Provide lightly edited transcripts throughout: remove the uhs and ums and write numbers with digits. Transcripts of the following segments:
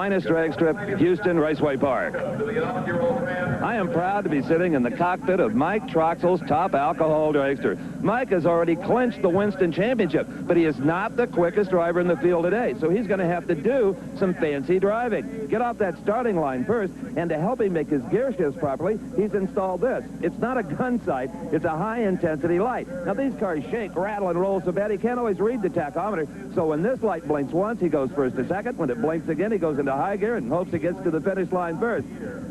finest drag strip, Houston Raceway Park. I am proud to be sitting in the cockpit of Mike Troxell's top alcohol dragster. Mike has already clinched the Winston Championship, but he is not the quickest driver in the field today, so he's going to have to do some fancy driving. Get off that starting line first, and to help him make his gear shifts properly, he's installed this. It's not a gun sight, it's a high-intensity light. Now, these cars shake, rattle, and roll so bad he can't always read the tachometer, so when this light blinks once, he goes first to second. When it blinks again, he goes into high gear and hopes he gets to the finish line first.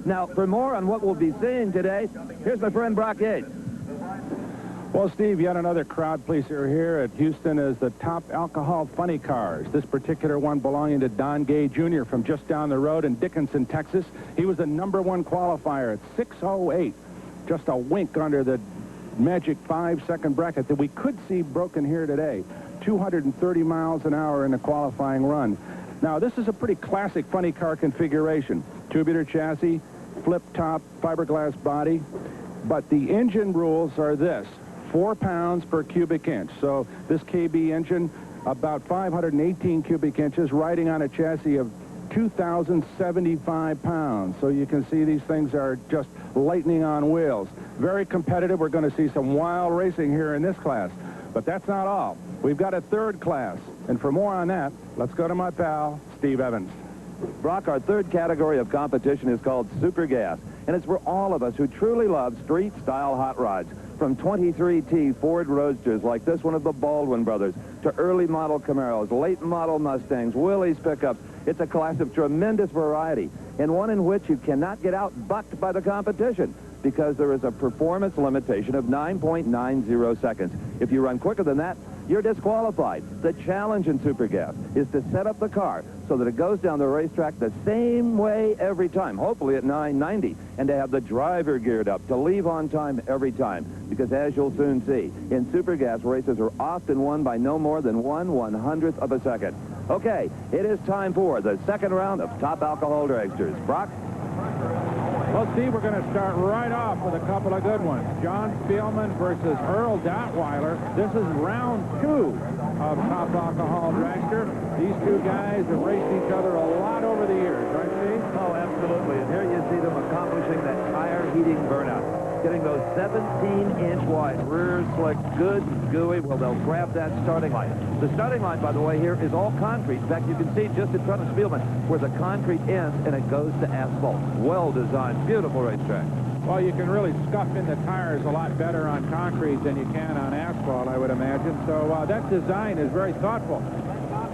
Now, for more on what we'll be seeing today, here's my friend Brock Yates. Well, Steve, yet another crowd pleaser here at Houston is the top alcohol funny cars. This particular one belonging to Don Gay Jr. from just down the road in Dickinson, Texas. He was the #1 qualifier at 6:08, just a wink under the magic 5-second bracket that we could see broken here today. 230 miles an hour in a qualifying run. Now, this is a pretty classic funny car configuration. Tubular chassis, flip-top, fiberglass body. But the engine rules are this: 4 pounds per cubic inch. So this KB engine, about 518 cubic inches, riding on a chassis of 2,075 pounds. So you can see these things are just lightning on wheels. Very competitive. We're going to see some wild racing here in this class. But that's not all. We've got a third class. And for more on that, let's go to my pal, Steve Evans. Brock, our third category of competition is called Super Gas, and it's for all of us who truly love street-style hot rods. From 23T Ford Roadsters like this one of the Baldwin brothers, to early model Camaros, late model Mustangs, Willys pickups. It's a class of tremendous variety, and one in which you cannot get out-bucked by the competition, because there is a performance limitation of 9.90 seconds. If you run quicker than that, you're disqualified. The challenge in Super Gas is to set up the car so that it goes down the racetrack the same way every time, hopefully at 990, and to have the driver geared up to leave on time every time. Because as you'll soon see, in Super Gas, races are often won by no more than 1/100th of a second. Okay, it is time for the second round of Top Alcohol Dragsters. Brock? Well, Steve, we're going to start right off with a couple of good ones. John Spielman versus Earl Datweiler. This is round 2 of Top Alcohol Dragster. These two guys have raced each other a lot over the years, right, Steve? Oh, absolutely. And here you see them accomplishing that tire heating burnout. Getting those 17-inch wide rear slick, good and gooey. Well, they'll grab that starting line. The starting line, by the way, here is all concrete. In fact, you can see just in front of Spielman where the concrete ends and it goes to asphalt. Well designed, beautiful racetrack. Well, you can really scuff in the tires a lot better on concrete than you can on asphalt, I would imagine. So that design is very thoughtful,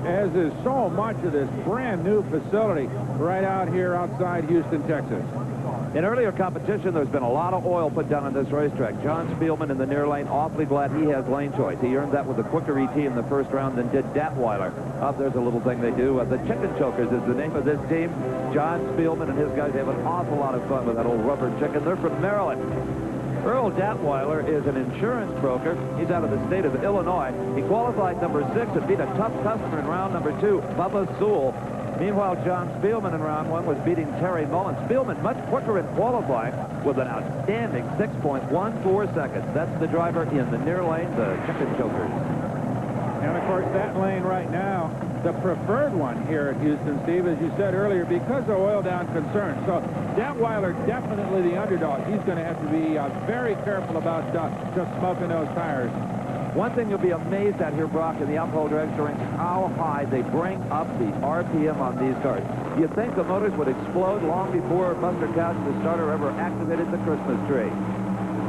as is so much of this brand new facility right out here outside Houston, Texas. In earlier competition, there's been a lot of oil put down on this racetrack. John Spielman in the near lane, awfully glad he has lane choice. He earned that with a quicker ET in the first round than did Datweiler. There's a little thing they do. The Chicken Chokers is the name of this team. John Spielman and his guys have an awful lot of fun with that old rubber chicken. They're from Maryland. Earl Datweiler is an insurance broker. He's out of the state of Illinois. He qualified number 6 and beat a tough customer in round number 2, Bubba Sewell. Meanwhile, John Spielman in round 1 was beating Terry Mullen. Spielman much quicker in qualifying with an outstanding 6.14 seconds. That's the driver in the near lane, the Chicken Chokers. And, of course, that lane right now, the preferred one here at Houston, Steve, as you said earlier, because of oil-down concerns. So Datweiler, definitely the underdog. He's going to have to be very careful about just smoking those tires. One thing you'll be amazed at here, Brock, in the alcohol dragster ranks, how high they bring up the RPM on these cars. You'd think the motors would explode long before Buster Couch, the starter, ever activated the Christmas tree.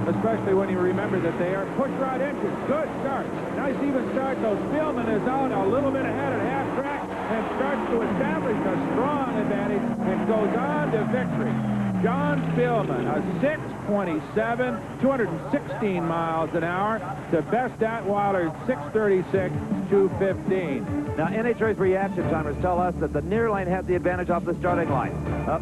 Especially when you remember that they are pushrod engines. Good start. Nice even start, though. Spielman is out a little bit ahead at half track and starts to establish a strong advantage and goes on to victory. John Spielman, a 6:27, 216 miles an hour, to best Datweiler 6:36, 215. Now, NHRA's reaction timers tell us that the near lane had the advantage off the starting line.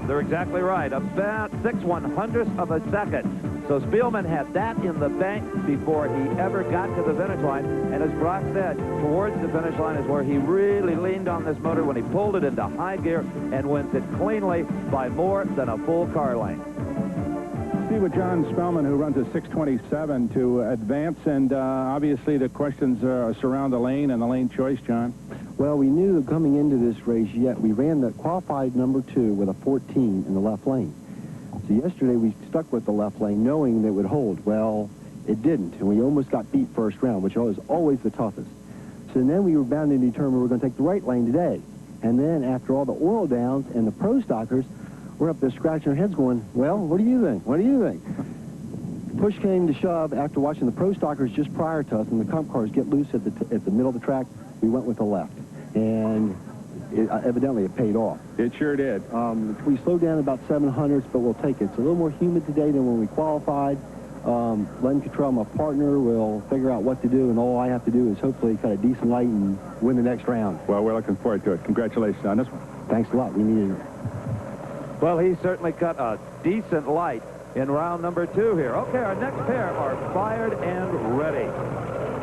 They're exactly right, about 6/100th of a second. So Spielman had that in the bank before he ever got to the finish line. And as Brock said, towards the finish line is where he really leaned on this motor when he pulled it into high gear and wins it cleanly by more than a full car length. See with John Spielman, who runs a 6:27 to advance, and obviously the questions surround the lane and the lane choice, John. Well, we knew that coming into this race, we ran the qualified number 2 with a 14 in the left lane. So yesterday we stuck with the left lane knowing that it would hold. Well, it didn't, and we almost got beat first round, which was always the toughest. So then we were bound to determine we were going to take the right lane today. And then after all the oil downs and the pro stockers, we're up there scratching our heads going, well, what do you think? What do you think? Push came to shove after watching the pro stockers just prior to us and the comp cars get loose at the middle of the track. We went with the left. And evidently it paid off. It sure did. We slowed down about 700s, but we'll take it. It's a little more humid today than when we qualified. Len Cottrell, my partner, will figure out what to do, and all I have to do is hopefully cut a decent light and win the next round. Well, we're looking forward to it. Congratulations on this one. Thanks a lot. We needed it. Well, he certainly cut a decent light in round number 2 here. Okay, our next pair are fired and ready.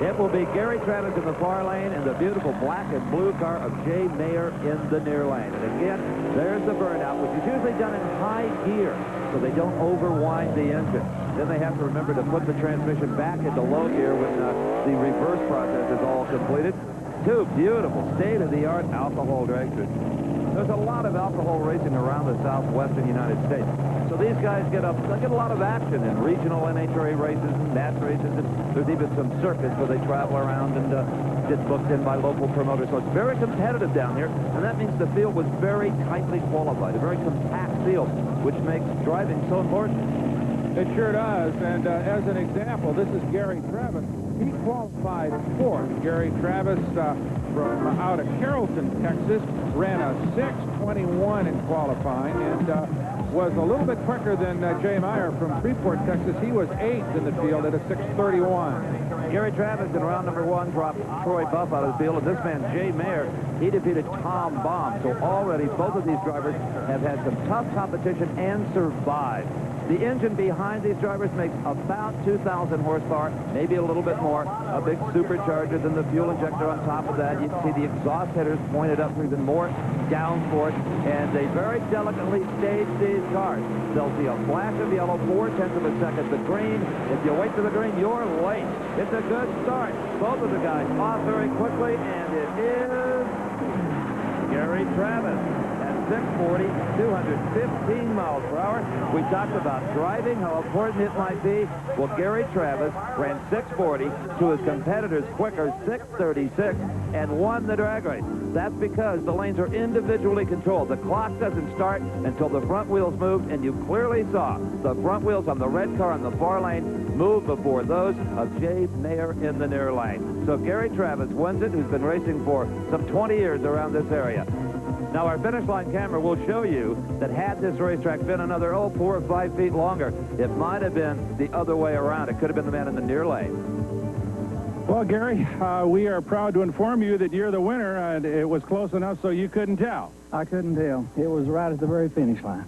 It will be Gary Travis in the far lane and the beautiful black and blue car of Jay Mayer in the near lane. And again, there's the burnout, which is usually done in high gear so they don't overwind the engine. Then they have to remember to put the transmission back into low gear when the reverse process is all completed. 2 beautiful state-of-the-art alcohol dragsters. There's a lot of alcohol racing around the southwestern United States. So these guys get a lot of action in regional NHRA races and NAT races. And there's even some circuits where they travel around and get booked in by local promoters. So it's very competitive down here. And that means the field was very tightly qualified, a very compact field, which makes driving so important. It sure does. And as an example, this is Gary Travis. He qualified 4th. Gary Travis from out of Carrollton, Texas, ran a 6:21 in qualifying and was a little bit quicker than Jay Meyer from Freeport, Texas. He was 8th in the field at a 6:31. Gary Travis in round number 1 dropped Troy Buff out of the field, and this man, Jay Mayer, he defeated Tom Baum. So already both of these drivers have had some tough competition and survived. The engine behind these drivers makes about 2,000 horsepower, maybe a little bit more. A big supercharger than the fuel injector on top of that. You can see the exhaust headers pointed up for even more downforce, and they very delicately stage these cars. They'll see a flash of yellow, 0.4 of a second. The green, if you wait for the green, you're late. It's a good start. Both of the guys off very quickly, and it is Gary Travis. 640, 215 miles per hour. We talked about driving, how important it might be. Well, Gary Travis ran 640 to his competitors' quicker 636 and won the drag race. That's because the lanes are individually controlled. The clock doesn't start until the front wheels moved, and you clearly saw the front wheels on the red car in the far lane move before those of Jay Mayer in the near lane. So Gary Travis wins it, who's been racing for some 20 years around this area. Now, our finish line camera will show you that had this racetrack been another, 4 or 5 feet longer, it might have been the other way around. It could have been the man in the near lane. Well, Gary, we are proud to inform you that you're the winner, and it was close enough so you couldn't tell. I couldn't tell. It was right at the very finish line.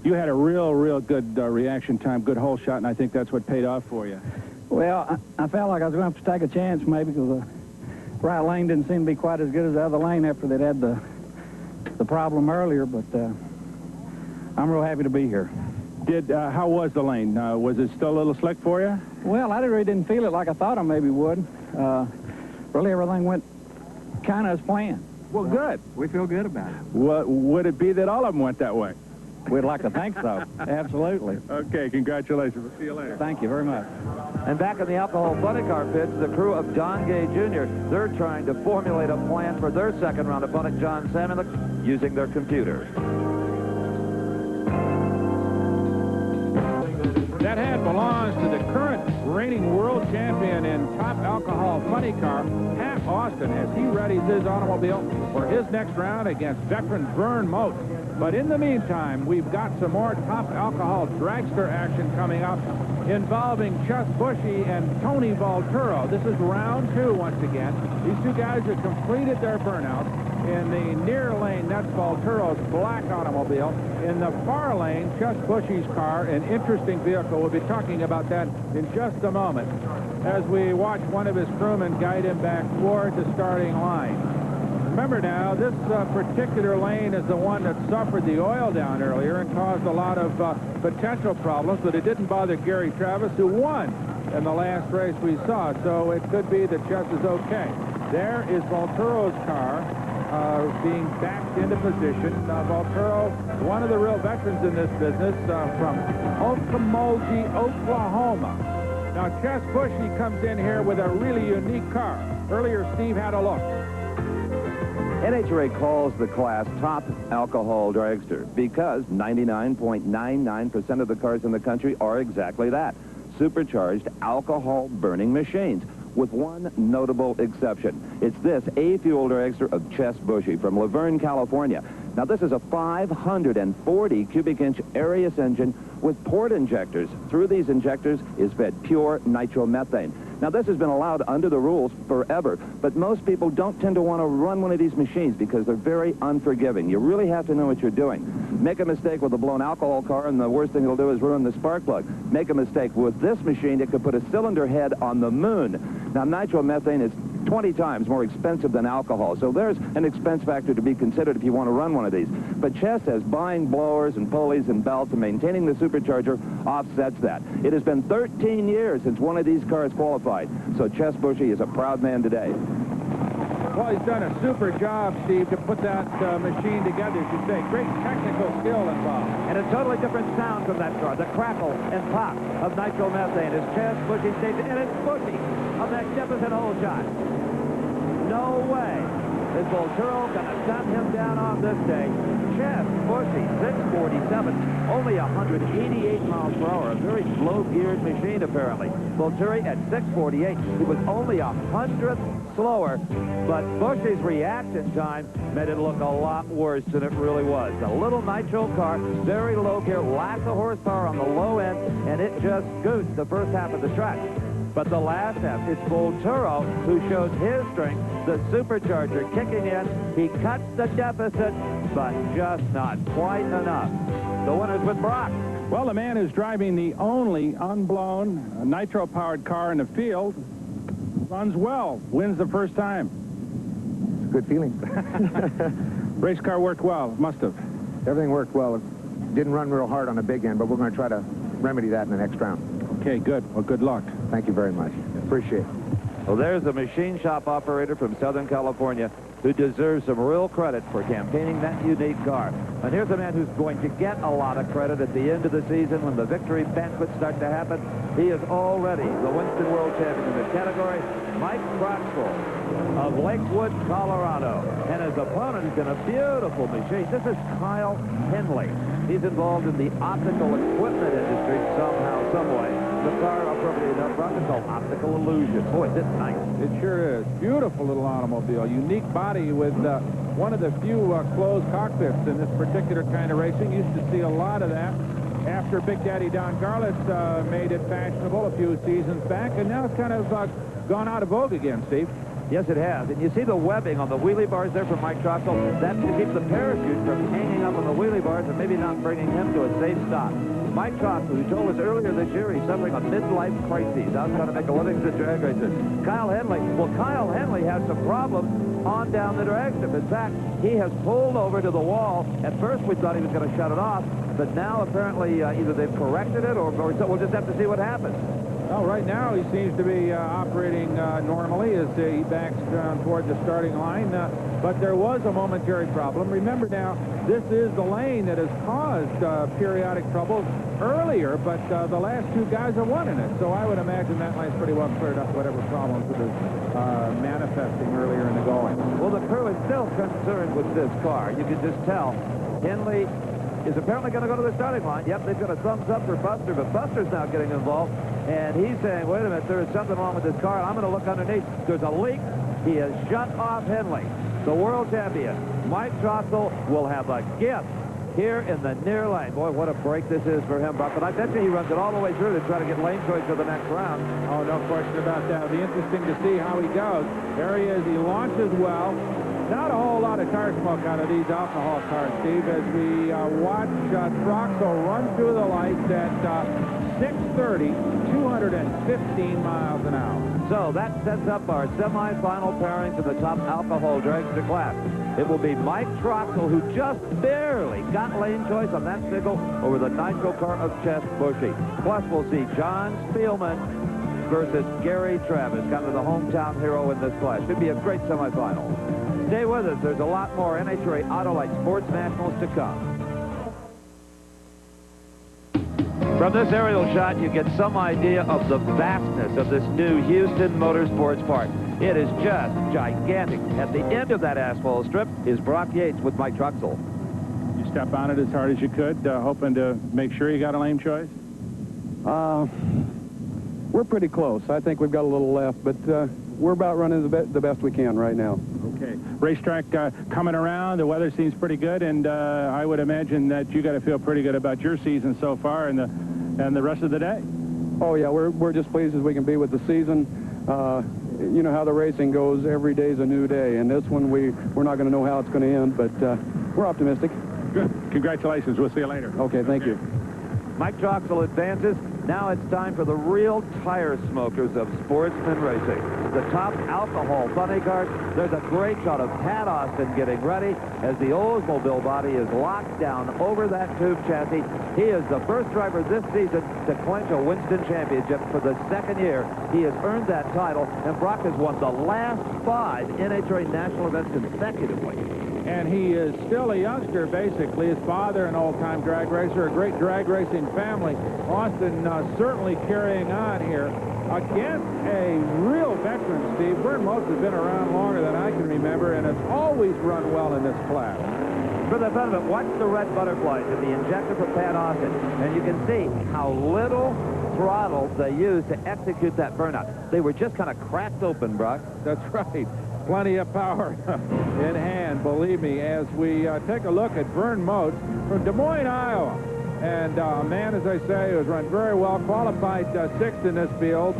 You had a real good reaction time, good hole shot, and I think that's what paid off for you. Well, I felt like I was going to have to take a chance maybe because the right lane didn't seem to be quite as good as the other lane after they'd had the problem earlier, but I'm real happy to be here. How was the lane? Was it still a little slick for you? Well, I really didn't feel it like I thought I maybe would. Really, everything went kind of as planned. Well, good. We feel good about it. Would it be that all of them went that way? We'd like to think so. Absolutely. Okay, congratulations. We'll see you later. Thank you very much. And back in the alcohol funny car pits, the crew of Don Gay Jr., they're trying to formulate a plan for their second round opponent, John Samuel, using their computer. That hat belongs to the current reigning world champion in top alcohol funny car, Pat Austin, as he readies his automobile for his next round against veteran Vern Moat. But in the meantime, we've got some more top alcohol dragster action coming up involving Chus Bushy and Tony Volturo. This is round 2 once again. These two guys have completed their burnout. In the near lane, that's Volturo's black automobile. In the far lane, Chus Bushy's car, an interesting vehicle. We'll be talking about that in just a moment as we watch one of his crewmen guide him back toward the starting line. Remember now, this particular lane is the one that suffered the oil down earlier and caused a lot of potential problems, but it didn't bother Gary Travis, who won in the last race we saw, so it could be that Chus is okay. There is Volturo's car being backed into position. Volturo, one of the real veterans in this business, from Okmulgee, Oklahoma. Now, Ches Bushy comes in here with a really unique car. Earlier, Steve had a look. NHRA calls the class top alcohol dragster because 99.99% of the cars in the country are exactly that. Supercharged alcohol-burning machines, with one notable exception. It's this A-fuel dragster of Ches Bushy from Laverne, California. Now, this is a 540 cubic inch Arius engine with port injectors. Through these injectors is fed pure nitromethane. Now, this has been allowed under the rules forever, but most people don't tend to want to run one of these machines because they're very unforgiving. You really have to know what you're doing. Make a mistake with a blown alcohol car, and the worst thing it'll do is ruin the spark plug. Make a mistake with this machine, it could put a cylinder head on the moon. Now, nitromethane is 20 times more expensive than alcohol, so there's an expense factor to be considered if you want to run one of these. But Ches says buying blowers and pulleys and belts and maintaining the supercharger offsets that. It has been 13 years since one of these cars qualified, so Ches Bushy is a proud man today. Well, he's done a super job, Steve, to put that machine together, as you say. Great technical skill involved. And a totally different sound from that car. The crackle and pop of nitromethane as Ches Bushy stays, and it's Bushy, a magnificent hole shot. No way is Volturo going to stop him down on this day. Ches Bushy, 647, only 188 miles per hour. A very slow-geared machine, apparently. Volturi at 648. He was only 100th slower, but Bushy's reaction time made it look a lot worse than it really was. A little nitro car, very low gear, lots of horsepower on the low end, and it just scoots the first half of the track. But the last half, it's Volturo who shows his strength. The supercharger kicking in. He cuts the deficit, but just not quite enough. The winner's with Brock. Well, the man who's driving the only unblown nitro-powered car in the field runs well, wins the first time. It's a good feeling. Race car worked well. Must have. Everything worked well. It didn't run real hard on the big end, but we're going to try to remedy that in the next round. Okay, good. Well, good luck. Thank you very much. Appreciate it. Well, there's a machine shop operator from Southern California who deserves some real credit for campaigning that unique car. And here's a man who's going to get a lot of credit at the end of the season when the victory banquets start to happen. He is already the Winston World Champion in this category, Mike Troxel of Lakewood, Colorado. And his opponent is in a beautiful machine. This is Kyle Henley. He's involved in the optical equipment industry somehow, some way. The car, appropriately enough, Brock, is called Optical Illusion. Boy, it's nice. It sure is. Beautiful little automobile. Unique body with one of the few closed cockpits in this particular kind of racing. Used to see a lot of that after Big Daddy Don Garlits made it fashionable a few seasons back, and now it's kind of gone out of vogue again, Steve. Yes, it has. And you see the webbing on the wheelie bars there from Mike Troxel. That's to keep the parachute from hanging up on the wheelie bars and maybe not bringing him to a safe stop. Mike Troxel, who told us earlier this year he's suffering a midlife crisis. Out trying to make a living as a drag racer. Kyle Henley. Well, Kyle Henley has some problems on down the drag strip. In fact, he has pulled over to the wall. At first, we thought he was going to shut it off. But now, apparently, either they've corrected it or we'll just have to see what happens. Well, right now he seems to be operating normally as he backs down toward the starting line. But there was a momentary problem. Remember now, this is the lane that has caused periodic troubles earlier, but the last two guys are one in it. So I would imagine that line's pretty well cleared up whatever problems it was manifesting earlier in the going. Well, the crew is still concerned with this car. You can just tell. Henley is apparently going to go to the starting line. Yep, they've got a thumbs up for Buster, but Buster's now getting involved. And he's saying, wait a minute, there is something wrong with this car. I'm going to look underneath. There's a leak. He has shut off Henley. The world champion, Mike Troxel, will have a gift here in the near lane. Boy, what a break this is for him, Buck. But I bet you he runs it all the way through to try to get lane choice for the next round. Oh, no question about that. It'll be interesting to see how he goes. There he is. He launches well. Not a whole lot of car smoke out of these alcohol cars, Steve, as we watch Troxel run through the lights at 6:30, 215 miles an hour. So that sets up our semifinal pairings in the top alcohol dragster class. It will be Mike Troxel, who just barely got lane choice on that signal over the nitro car of Ches Bushy. Plus, we'll see John Spielman versus Gary Travis, kind of the hometown hero in this class. Should be a great semifinal. Stay with us. There's a lot more NHRA Autolite Sports Nationals to come. From this aerial shot, you get some idea of the vastness of this new Houston Motorsports Park. It is just gigantic. At the end of that asphalt strip is Brock Yates with Mike Truxell. You step on it as hard as you could, hoping to make sure you got a lane choice? We're pretty close. I think we've got a little left, but we're about running the best we can right now. Okay. Racetrack coming around. The weather seems pretty good, and I would imagine that you got to feel pretty good about your season so far and the rest of the day. Oh, yeah, we're just pleased as we can be with the season. You know how the racing goes. Every day's a new day, and this one we're not going to know how it's going to end, but we're optimistic. Good. Congratulations. We'll see you later. Okay, thank you. Mike Truxell advances. Now it's time for the real tire smokers of sportsman racing. The top alcohol funny cars. There's a great shot of Pat Austin getting ready as the Oldsmobile body is locked down over that tube chassis. He is the first driver this season to clinch a Winston Championship for the second year. He has earned that title, and Brock has won the last 5 NHRA national events consecutively. And he is still a youngster, basically. His father, an old-time drag racer, a great drag racing family. Austin certainly carrying on here against a real veteran, Steve. Vern Motes has been around longer than I can remember, and has always run well in this class. For the fun of it, watch the red butterflies in the injector for Pat Austin, and you can see how little throttle they used to execute that burnout. They were just kind of cracked open, Brock. That's right. Plenty of power in hand, believe me, as we take a look at Vern Motes from Des Moines, Iowa. And a man, as I say, who has run very well, qualified 6th in this field.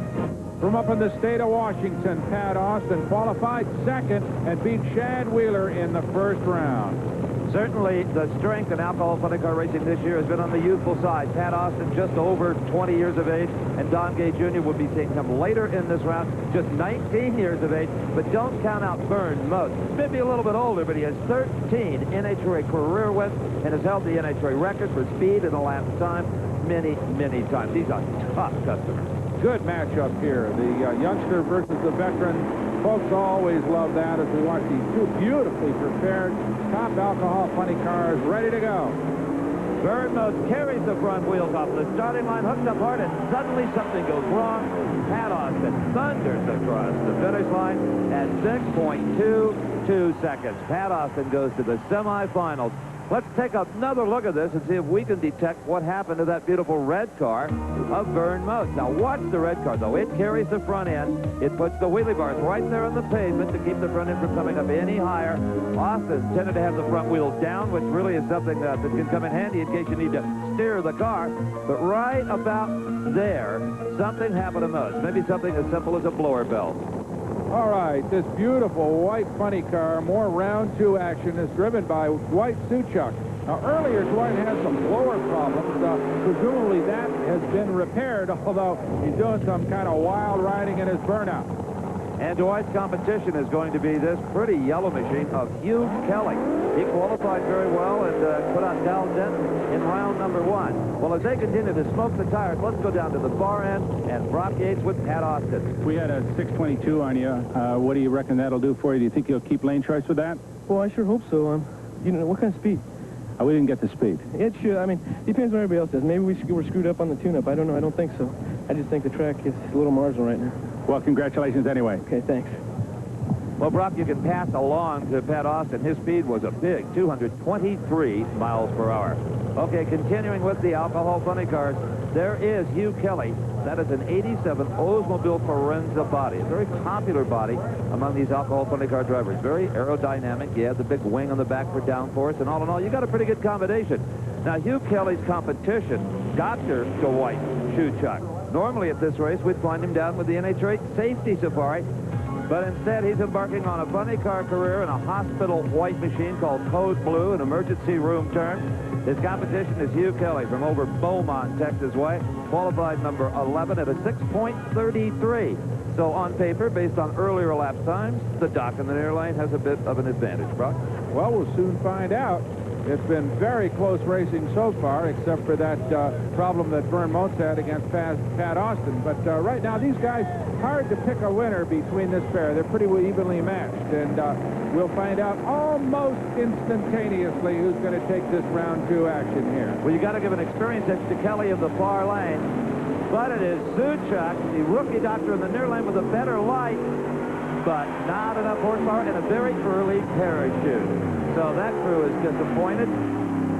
From up in the state of Washington, Pat Austin qualified 2nd and beat Shad Wheeler in the 1st round. Certainly, the strength in alcohol funny car racing this year has been on the youthful side. Pat Austin, just over 20 years of age, and Don Gay Jr. will be seeing him later in this round, just 19 years of age. But don't count out Vern Motes. Maybe a little bit older, but he has 13 NHRA career wins and has held the NHRA record for speed in the lap time many, many times. He's a tough customer. Good matchup here. The youngster versus the veteran. Folks always love that as we watch these two beautifully prepared top alcohol funny cars ready to go. Vern Motes carries the front wheels off the starting line, hooks up hard, and suddenly something goes wrong. Pat Austin thunders across the finish line at 6.22 seconds. Pat Austin goes to the semifinals. Let's take another look at this and see if we can detect what happened to that beautiful red car of Vern Motes. Now watch the red car, though. It carries the front end. It puts the wheelie bars right there on the pavement to keep the front end from coming up any higher. Austin tended to have the front wheel down, which really is something that can come in handy in case you need to steer the car. But right about there, something happened to Motes. Maybe something as simple as a blower belt. All right, this beautiful white funny car, more round 2 action, is driven by Dwight Suchuk. Now, earlier, Dwight had some blower problems. Presumably that has been repaired, although he's doing some kind of wild riding in his burnout. And Dwight's competition is going to be this pretty yellow machine of Hugh Kelly. He qualified very well and put on Dal Denton in round number 1. Well, as they continue to smoke the tires, let's go down to the far end and Brock Yates with Pat Austin. We had a 622 on you. What do you reckon that'll do for you? Do you think you'll keep lane choice with that? Well, I sure hope so. You know, what kind of speed? We didn't get the speed. It should. I mean, depends on what everybody else does. Maybe we're screwed up on the tune-up. I don't know. I don't think so. I just think the track is a little marginal right now. Well, congratulations anyway. Okay, thanks. Well, Brock, you can pass along to Pat Austin. His speed was a big 223 miles per hour. Okay, continuing with the alcohol funny cars, there is Hugh Kelly. That is an 87 Oldsmobile Forenza body. A very popular body among these alcohol funny car drivers. Very aerodynamic. You have the big wing on the back for downforce, and all in all, you got a pretty good combination. Now, Hugh Kelly's competition got to Dwight Suchuk. Normally at this race, we'd find him down with the NHRA Safety Safari, but instead he's embarking on a funny car career in a hospital white machine called Code Blue, an emergency room turn. His competition is Hugh Kelly from over Beaumont, Texas way, qualified number 11 at a 6.33. So on paper, based on earlier lap times, the dock in the near lane has a bit of an advantage, Brock. Well, we'll soon find out. It's been very close racing so far, except for that problem that Vern Motes had against Pat Austin. But right now, these guys, hard to pick a winner between this pair. They're pretty evenly matched, and we'll find out almost instantaneously who's going to take this round 2 action here. Well, you got to give an experience edge to Kelly of the far lane, but it is Suchak, the rookie doctor in the near lane, with a better light, but not enough horsepower and a very early parachute. So that crew is disappointed.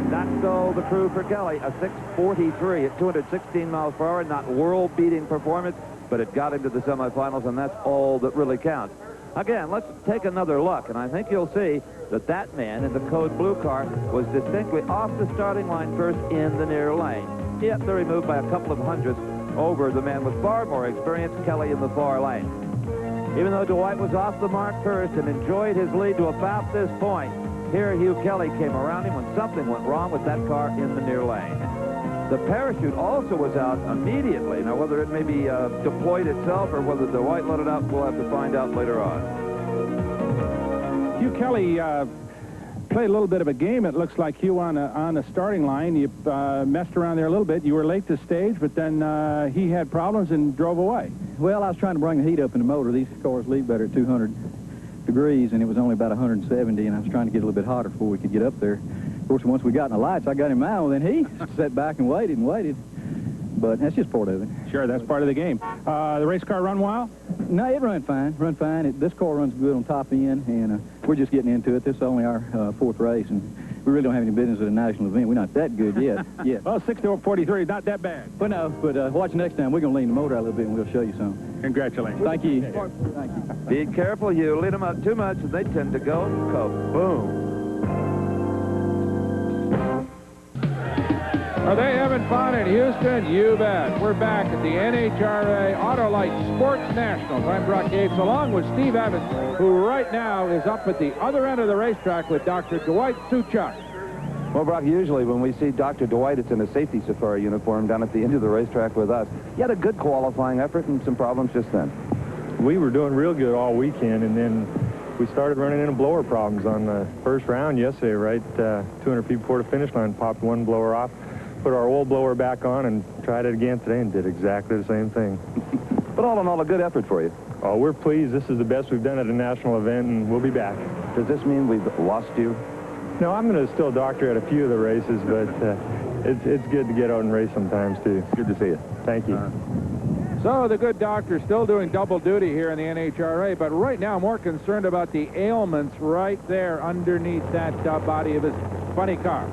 Not so the crew for Kelly. A 6:43 at 216 miles per hour. Not world-beating performance, but it got into the semifinals, and that's all that really counts. Again, let's take another look, and I think you'll see that that man in the code blue car was distinctly off the starting line first in the near lane. Yet they're removed by a couple of hundredths over the man with far more experience, Kelly, in the far lane. Even though Dwight was off the mark first and enjoyed his lead to about this point, here Hugh Kelly came around him when something went wrong with that car in the near lane. The parachute also was out immediately. Now, whether it maybe deployed itself or whether Dwight let it out, we'll have to find out later on. Hugh Kelly played a little bit of a game, it looks like, Hugh, on the starting line. You messed around there a little bit. You were late to stage, but then he had problems and drove away. Well, I was trying to bring the heat up in the motor. These cars leave better at 200 degrees, and it was only about 170, and I was trying to get a little bit hotter before we could get up there. Of course, once we got in the lights, I got him out, and then he sat back and waited. But that's just part of it. Sure, that's part of the game. The race car run well? No, it run fine. This car runs good on top end, and we're just getting into it. This is only our 4th race, and we really don't have any business at a national event. We're not that good yet. Well, 6:43 is not that bad. But no, watch next time. We're going to lean the motor out a little bit, and we'll show you something. Congratulations. Thank you. Thank you. Be careful, you lead them out too much, and they tend to go kaboom. Are they having fun in Houston? You bet. We're back at the NHRA Autolite Sports Nationals. I'm Brock Yates, along with Steve Evans, who right now is up at the other end of the racetrack with Dr. Dwight Suchak. Well, Brock, usually when we see Dr. Dwight, it's in a safety safari uniform down at the end of the racetrack with us. He had a good qualifying effort and some problems just then. We were doing real good all weekend, and then we started running into blower problems on the first round yesterday, right 200 feet before the finish line, popped one blower off, put our old blower back on, and tried it again today and did exactly the same thing. But all in all, a good effort for you. Oh, we're pleased. This is the best we've done at a national event, and we'll be back. Does this mean we've lost you? No, I'm going to still doctor at a few of the races, but it's good to get out and race sometimes, too. Good to see you. Thank you. So the good doctor's still doing double duty here in the NHRA, but right now more concerned about the ailments right there underneath that body of his funny car.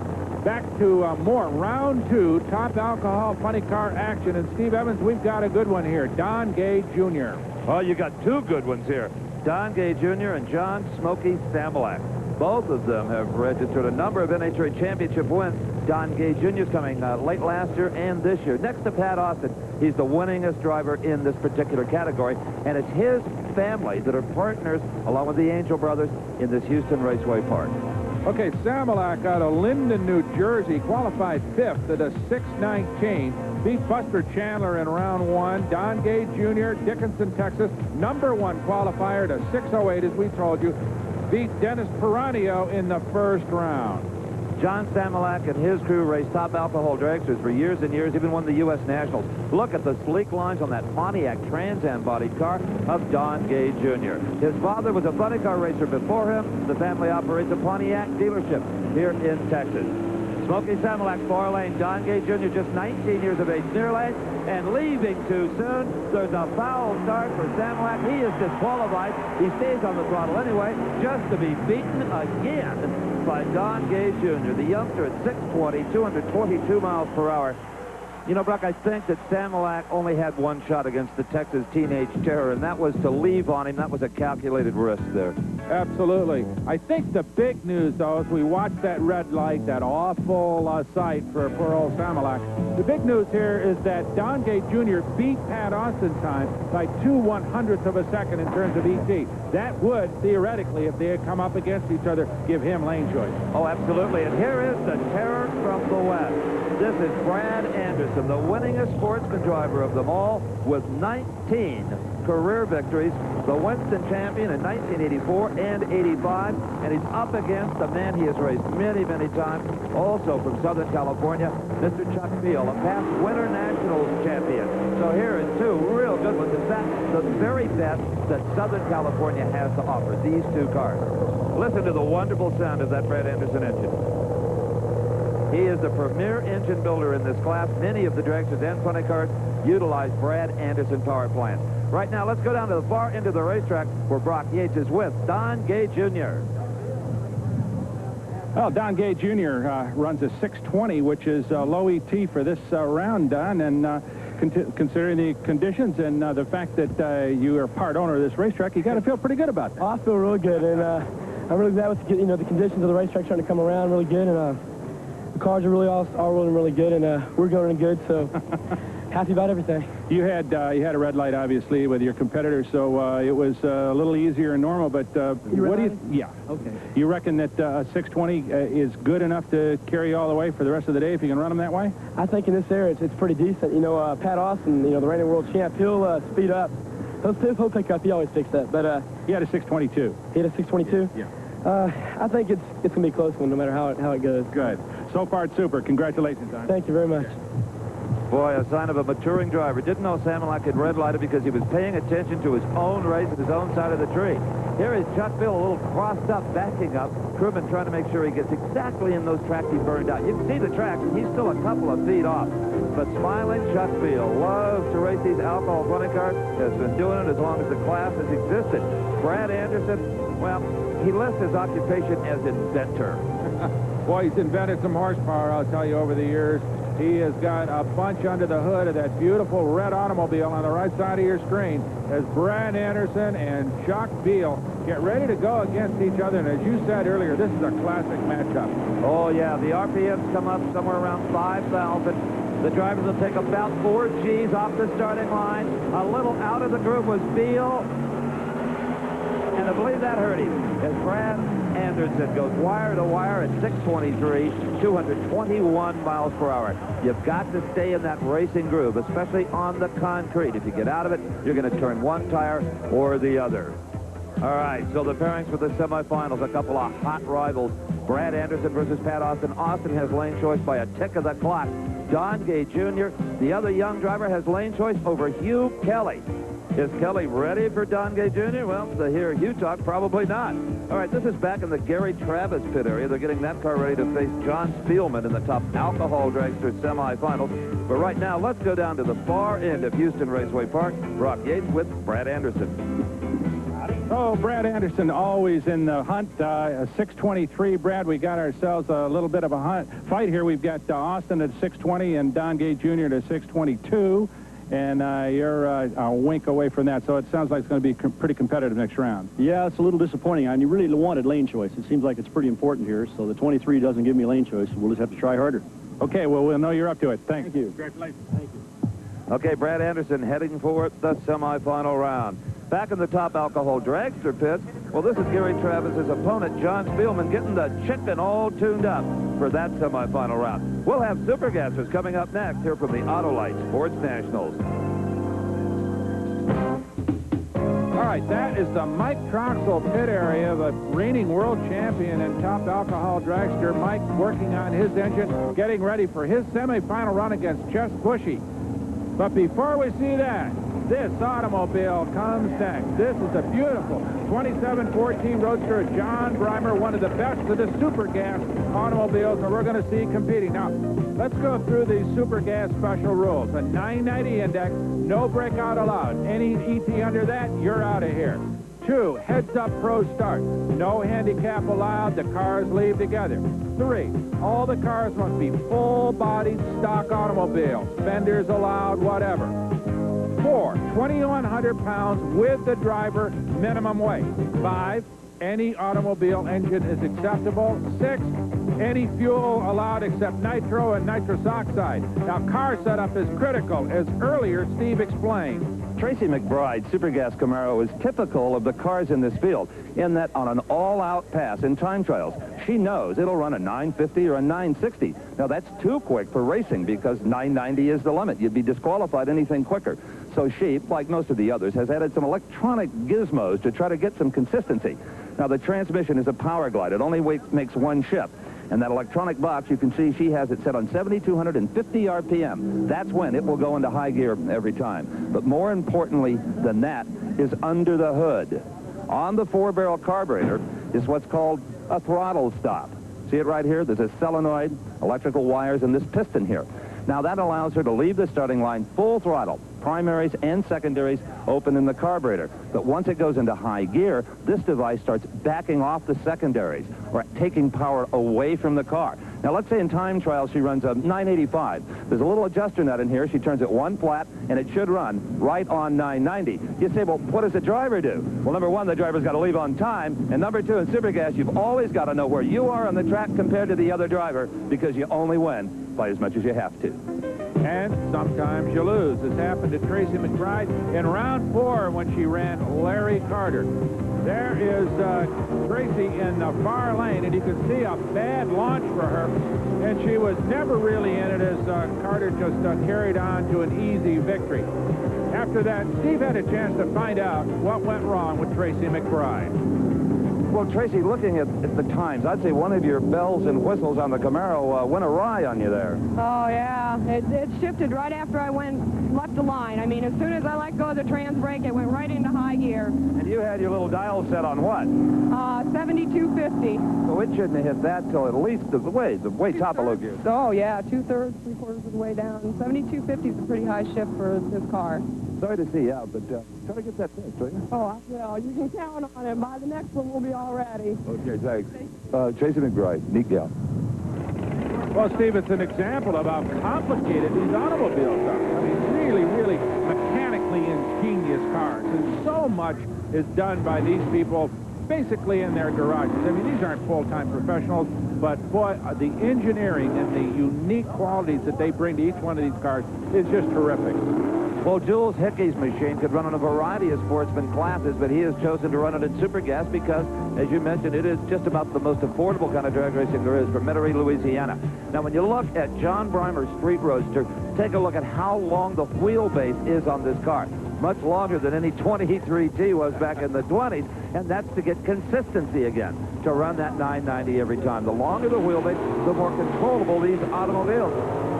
Back to more round 2 top alcohol funny car action. And Steve Evans, we've got a good one here. Don Gay Jr. Well, you got 2 good ones here. Don Gay Jr. and John Smokey Samolak. Both of them have registered a number of NHRA championship wins. Don Gay Jr. is coming late last year and this year. Next to Pat Austin, he's the winningest driver in this particular category, and it's his family that are partners, along with the Angel brothers, in this Houston Raceway Park. Okay, Samolak out of Linden, New Jersey, qualified 5th at a 6:19. Beat Buster Chandler in round 1. Don Gay Jr., Dickinson, Texas, #1 qualifier to 6:08, as we told you. Beat Dennis Peranio in the first round. John Samolak and his crew raced top alcohol dragsters for years and years, even won the U.S. Nationals. Look at the sleek lines on that Pontiac Trans Am bodied car of Don Gay Jr. His father was a funny car racer before him. The family operates a Pontiac dealership here in Texas. Smokey Samolak, far lane. Don Gay Jr., just 19 years of age, near lane, and leaving too soon. There's a foul start for Samolak. He is disqualified. He stays on the throttle anyway, just to be beaten again by Don Gay Jr., the youngster at 6:20, 222 miles per hour. You know, Brock, I think that Samolak only had one shot against the Texas Teenage Terror, and that was to leave on him. That was a calculated risk there. Absolutely. I think the big news, though, as we watch that red light, that awful sight for poor old Samolak, the big news here is that Don Gay Jr. beat Pat Austin time by 2/100ths of a second in terms of ET. That would, theoretically, if they had come up against each other, give him lane choice. Oh, absolutely. And here is the Terror from the West. This is Brad and Anderson, the winningest sportsman driver of them all, with 19 career victories, the Winston champion in 1984 and 85, and he's up against a man he has raced many, many times, also from Southern California, Mr. Chuck Beal, a past Winter Nationals champion. So here are two real good ones. In fact, the very best that Southern California has to offer, these two cars. Listen to the wonderful sound of that Brad Anderson engine. He is the premier engine builder in this class. Many of the dragsters and funny cars utilize Brad Anderson power plants. Right now, let's go down to the far end of the racetrack where Brock Yates is with Don Gay Jr. Well, Don Gay Jr. Runs a 620, which is low ET for this round, Don, and considering the conditions and the fact that you are part owner of this racetrack, you got to feel pretty good about that. Oh, I feel really good, and I'm really glad with the conditions of the racetrack starting to come around really good, and the cars are really all running really good, and we're going good, so happy about everything. You had a red light, obviously, with your competitors, so it was a little easier than normal, but what do you... Yeah. Okay. You reckon that 620 is good enough to carry you all the way for the rest of the day if you can run them that way? I think in this area it's pretty decent. You know, Pat Austin, the reigning world champ, he'll speed up. He'll pick up. He always picks up, but... he had a 622. He had a 622? Yeah. I think it's going to be a close one no matter how it goes. Good. So far, it's super. Congratulations, Don. Thank you very much. Boy, a sign of a maturing driver. Didn't know Samolak had red lighted because he was paying attention to his own race at his own side of the tree. Here is Chuck Bill, a little crossed up, backing up. Crewman trying to make sure he gets exactly in those tracks he burned out. You can see the tracks, and he's still a couple of feet off. But smiling Chuck Bill loves to race these alcohol funny cars, has been doing it as long as the class has existed. Brad Anderson, well, he lists his occupation as inventor. Boy, he's invented some horsepower, I'll tell you, over the years. He has got a bunch under the hood of that beautiful red automobile on the right side of your screen as Brad Anderson and Chuck Beal get ready to go against each other. And as you said earlier, this is a classic matchup. Oh, yeah. The RPMs come up somewhere around 5,000. The drivers will take about 4 Gs off the starting line. A little out of the groove was Beal. And I believe that hurt him as Brad Anderson goes wire to wire at 623, 221 miles per hour. You've got to stay in that racing groove, especially on the concrete. If you get out of it, you're going to turn one tire or the other. All right, so the pairings for the semifinals, a couple of hot rivals. Brad Anderson versus Pat Austin. Austin has lane choice by a tick of the clock. Don Gay Jr., the other young driver, has lane choice over Hugh Kelly. Is Kelly ready for Don Gay Jr.? Well, to hear Hugh talk, probably not. All right, this is back in the Gary Travis pit area. They're getting that car ready to face John Spielman in the top alcohol dragster semifinals. But right now, let's go down to the far end of Houston Raceway Park. Brock Yates with Brad Anderson. Oh, Brad Anderson always in the hunt. A 623, Brad. We got ourselves a little bit of a fight here. We've got Austin at 620 and Don Gay Jr. at 622. And you're a wink away from that, so it sounds like it's going to be pretty competitive next round. Yeah, it's a little disappointing. I really wanted lane choice. It seems like it's pretty important here, so the 23 doesn't give me lane choice. We'll just have to try harder. Okay, well, we'll know you're up to it. Thanks. Thank you. Congratulations. Thank you. Okay, Brad Anderson heading for the semifinal round. Back in the top alcohol dragster pit, well, this is Gary Travis's opponent, John Spielman, getting the chicken all tuned up for that semifinal round. We'll have Super Gassers coming up next here from the Autolite Sports Nationals. All right, that is the Mike Troxel pit area, the reigning world champion and top alcohol dragster. Mike working on his engine, getting ready for his semifinal run against Ches Bushy. But before we see that, this automobile comes next. This is a beautiful 2714 Roadster John Breimer, one of the best of the Super Gas automobiles that we're going to see competing. Now, let's go through the Super Gas special rules. A 990 index, no breakout allowed. Any ET under that, you're out of here. 2, heads-up pro start. No handicap allowed. The cars leave together. 3, all the cars must be full-bodied stock automobiles. Fenders allowed, whatever. 4, 2,100 pounds with the driver, minimum weight. 5, any automobile engine is acceptable. 6, any fuel allowed except nitro and nitrous oxide. Now, car setup is critical, as earlier Steve explained. Tracy McBride's Super Gas Camaro is typical of the cars in this field in that on an all-out pass in time trials, she knows it'll run a 950 or a 960. Now, that's too quick for racing because 990 is the limit. You'd be disqualified anything quicker. So she, like most of the others, has added some electronic gizmos to try to get some consistency. Now, the transmission is a power glide. It only makes one shift. And that electronic box, you can see she has it set on 7,250 RPM. That's when it will go into high gear every time. But more importantly than that is under the hood. On the 4-barrel carburetor is what's called a throttle stop. See it right here? There's a solenoid, electrical wires, and this piston here. Now, that allows her to leave the starting line full throttle, primaries and secondaries open in the carburetor. But once it goes into high gear, this device starts backing off the secondaries or taking power away from the car. Now, let's say in time trials she runs a 985. There's a little adjuster nut in here. She turns it one flat, and it should run right on 990. You say, well, what does the driver do? Well, number one, the driver's got to leave on time. And number two, in Super Gas, you've always got to know where you are on the track compared to the other driver because you only win by as much as you have to. And sometimes you lose. This happened to Tracy McBride in round 4 when she ran Larry Carter. There is Tracy in the far lane, and you can see a bad launch for her. And she was never really in it as Carter just carried on to an easy victory. After that, Steve had a chance to find out what went wrong with Tracy McBride. Well, Tracy, looking at the times, I'd say one of your bells and whistles on the Camaro went awry on you there. Oh, yeah. It shifted right after I left the line. I mean, as soon as I let go of the trans brake, it went right into high gear. And you had your little dial set on what? 7250. So it shouldn't have hit that till at least the way top of low gear. Oh, yeah, 2/3, 3/4 of the way down. 7250 is a pretty high shift for this car. Sorry to see you out, but try to get that fixed, will you? Oh, well, you can count on it. By the next one, we'll be all ready. Okay, thanks. Tracy McBride, neat gal. Well, Steve, it's an example of how complicated these automobiles are. I mean, really, really mechanically ingenious cars. And so much is done by these people basically in their garages. I mean, these aren't full-time professionals, but boy, the engineering and the unique qualities that they bring to each one of these cars is just terrific. Well, Jules Hickey's machine could run on a variety of Sportsman classes, but he has chosen to run it in Super Gas because, as you mentioned, it is just about the most affordable kind of drag racing there is for Metairie, Louisiana. Now, when you look at John Breimer's Street Roadster, take a look at how long the wheelbase is on this car. Much longer than any 23T was back in the 20s, and that's to get consistency again, to run that 990 every time. The longer the wheelbase, the more controllable these automobiles.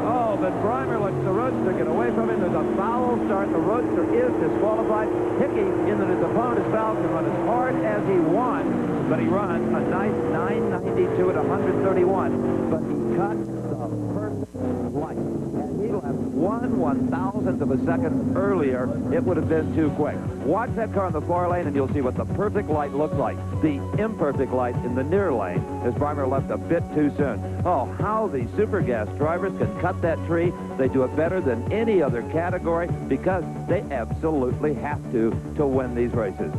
Oh, but Breimer lets the Roadster get away from him. There's a foul start. The Roadster is disqualified. Hickey, in that his opponent is fouled, can run as hard as he wants, but he runs a nice 992 at 131. But he cut the perfect light. And he left 1/1000th of a second earlier. It would have been too quick. Watch that car in the far lane, and you'll see what the perfect light looks like. The imperfect light in the near lane as Breimer left a bit too soon. Oh, how the Super Gas drivers can cut that tree. They do it better than any other category because they absolutely have to win these races.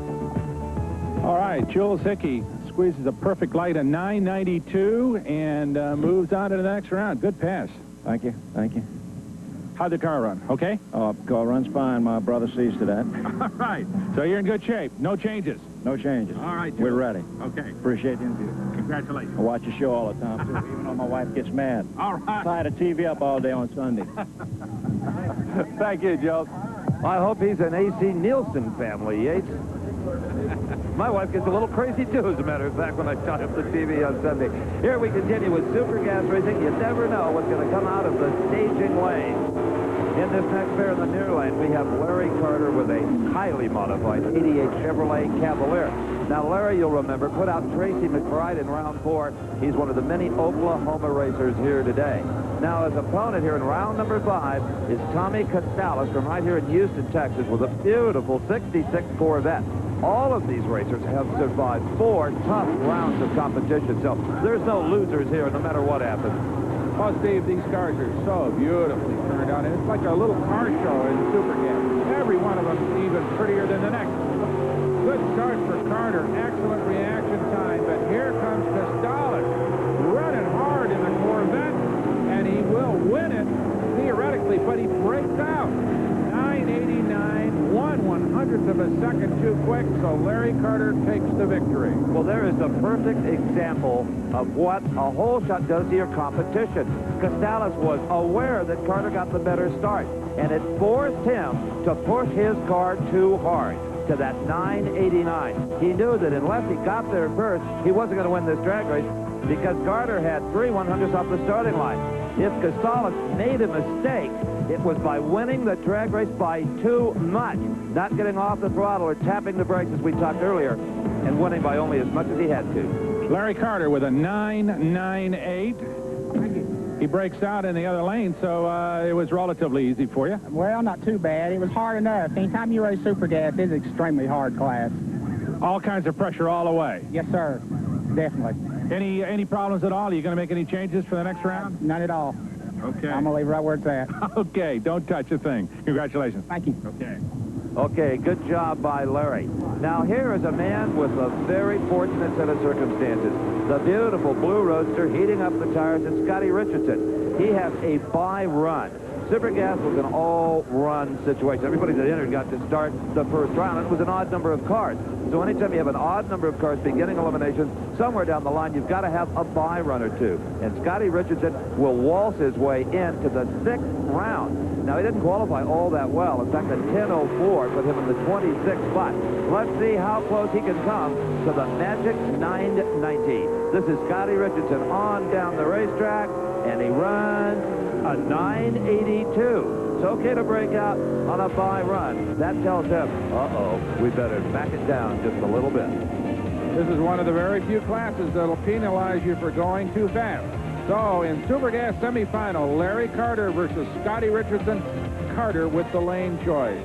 All right, Jules Hickey squeezes a perfect light, a 992, and moves on to the next round. Good pass. Thank you. Thank you. How'd the car run? Okay? Oh, car runs fine. My brother sees to that. All right. So you're in good shape. No changes. No changes. All right, We're ready. Okay. Appreciate the interview. Congratulations. I watch your show all the time, too, even though my wife gets mad. All right. I had a TV up all day on Sunday. Thank you, Joe. I hope he's an A.C. Nielsen family, Yates. My wife gets a little crazy, too, as a matter of fact, when I tie up the TV on Sunday. Here we continue with Super Gas Racing. You never know what's going to come out of the staging lane. In this next pair in the near lane, we have Larry Carter with a highly modified 88 Chevrolet Cavalier. Now, Larry, you'll remember, put out Tracy McBride in round 4. He's one of the many Oklahoma racers here today. Now, his opponent here in round number 5 is Tommy Costales from right here in Houston, Texas, with a beautiful 66 Corvette. All of these racers have survived 4 tough rounds of competition, so there's no losers here no matter what happens. Well, Steve, these cars are so beautifully turned out. It's like a little car show in Super Gas. Every one of them is even prettier than the next. Good start for Carter. Excellent reaction time. But here comes Costales running hard in the Corvette, and he will win it theoretically, but he breaks out. 989, 1 0.02 of a second too quick, so Larry Carter takes the victory. Well, there is a perfect example of what a hole shot does to your competition. Costales was aware that Carter got the better start, and it forced him to push his car too hard to that 989. He knew that unless he got there first, he wasn't going to win this drag race because Carter had 3 100ths off the starting line. If Costales made a mistake, it was by winning the drag race by too much, not getting off the throttle or tapping the brakes as we talked earlier, and winning by only as much as he had to. Larry Carter with a 998. He breaks out in the other lane, so it was relatively easy for you. Well, not too bad. It was hard enough. Anytime you race Super Gas, it's an extremely hard class. All kinds of pressure all the way. Yes, sir. Definitely. Any problems at all? Are you going to make any changes for the next round? None at all. Okay. I'm going to leave right where it's at. Okay, don't touch a thing. Congratulations. Thank you. Okay. Okay, good job by Larry. Now here is a man with a very fortunate set of circumstances. The beautiful blue roadster heating up the tires, and Scotty Richardson. He has a bye run. Super Gas was an all-run situation. Everybody that entered got to start the first round. It was an odd number of cars. So anytime you have an odd number of cars beginning eliminations, somewhere down the line, you've got to have a bye run or two. And Scotty Richardson will waltz his way into the 6th round. Now, he didn't qualify all that well. In fact, a 10:04 put him in the 26th spot. Let's see how close he can come to the magic 990. This is Scotty Richardson on down the racetrack, and he runs a 982. It's okay to break out on a bye run. That tells him, uh-oh, we better back it down just a little bit. This is one of the very few classes that'll penalize you for going too fast. So, in Super Gas semifinal, Larry Carter versus Scotty Richardson. Carter with the lane choice.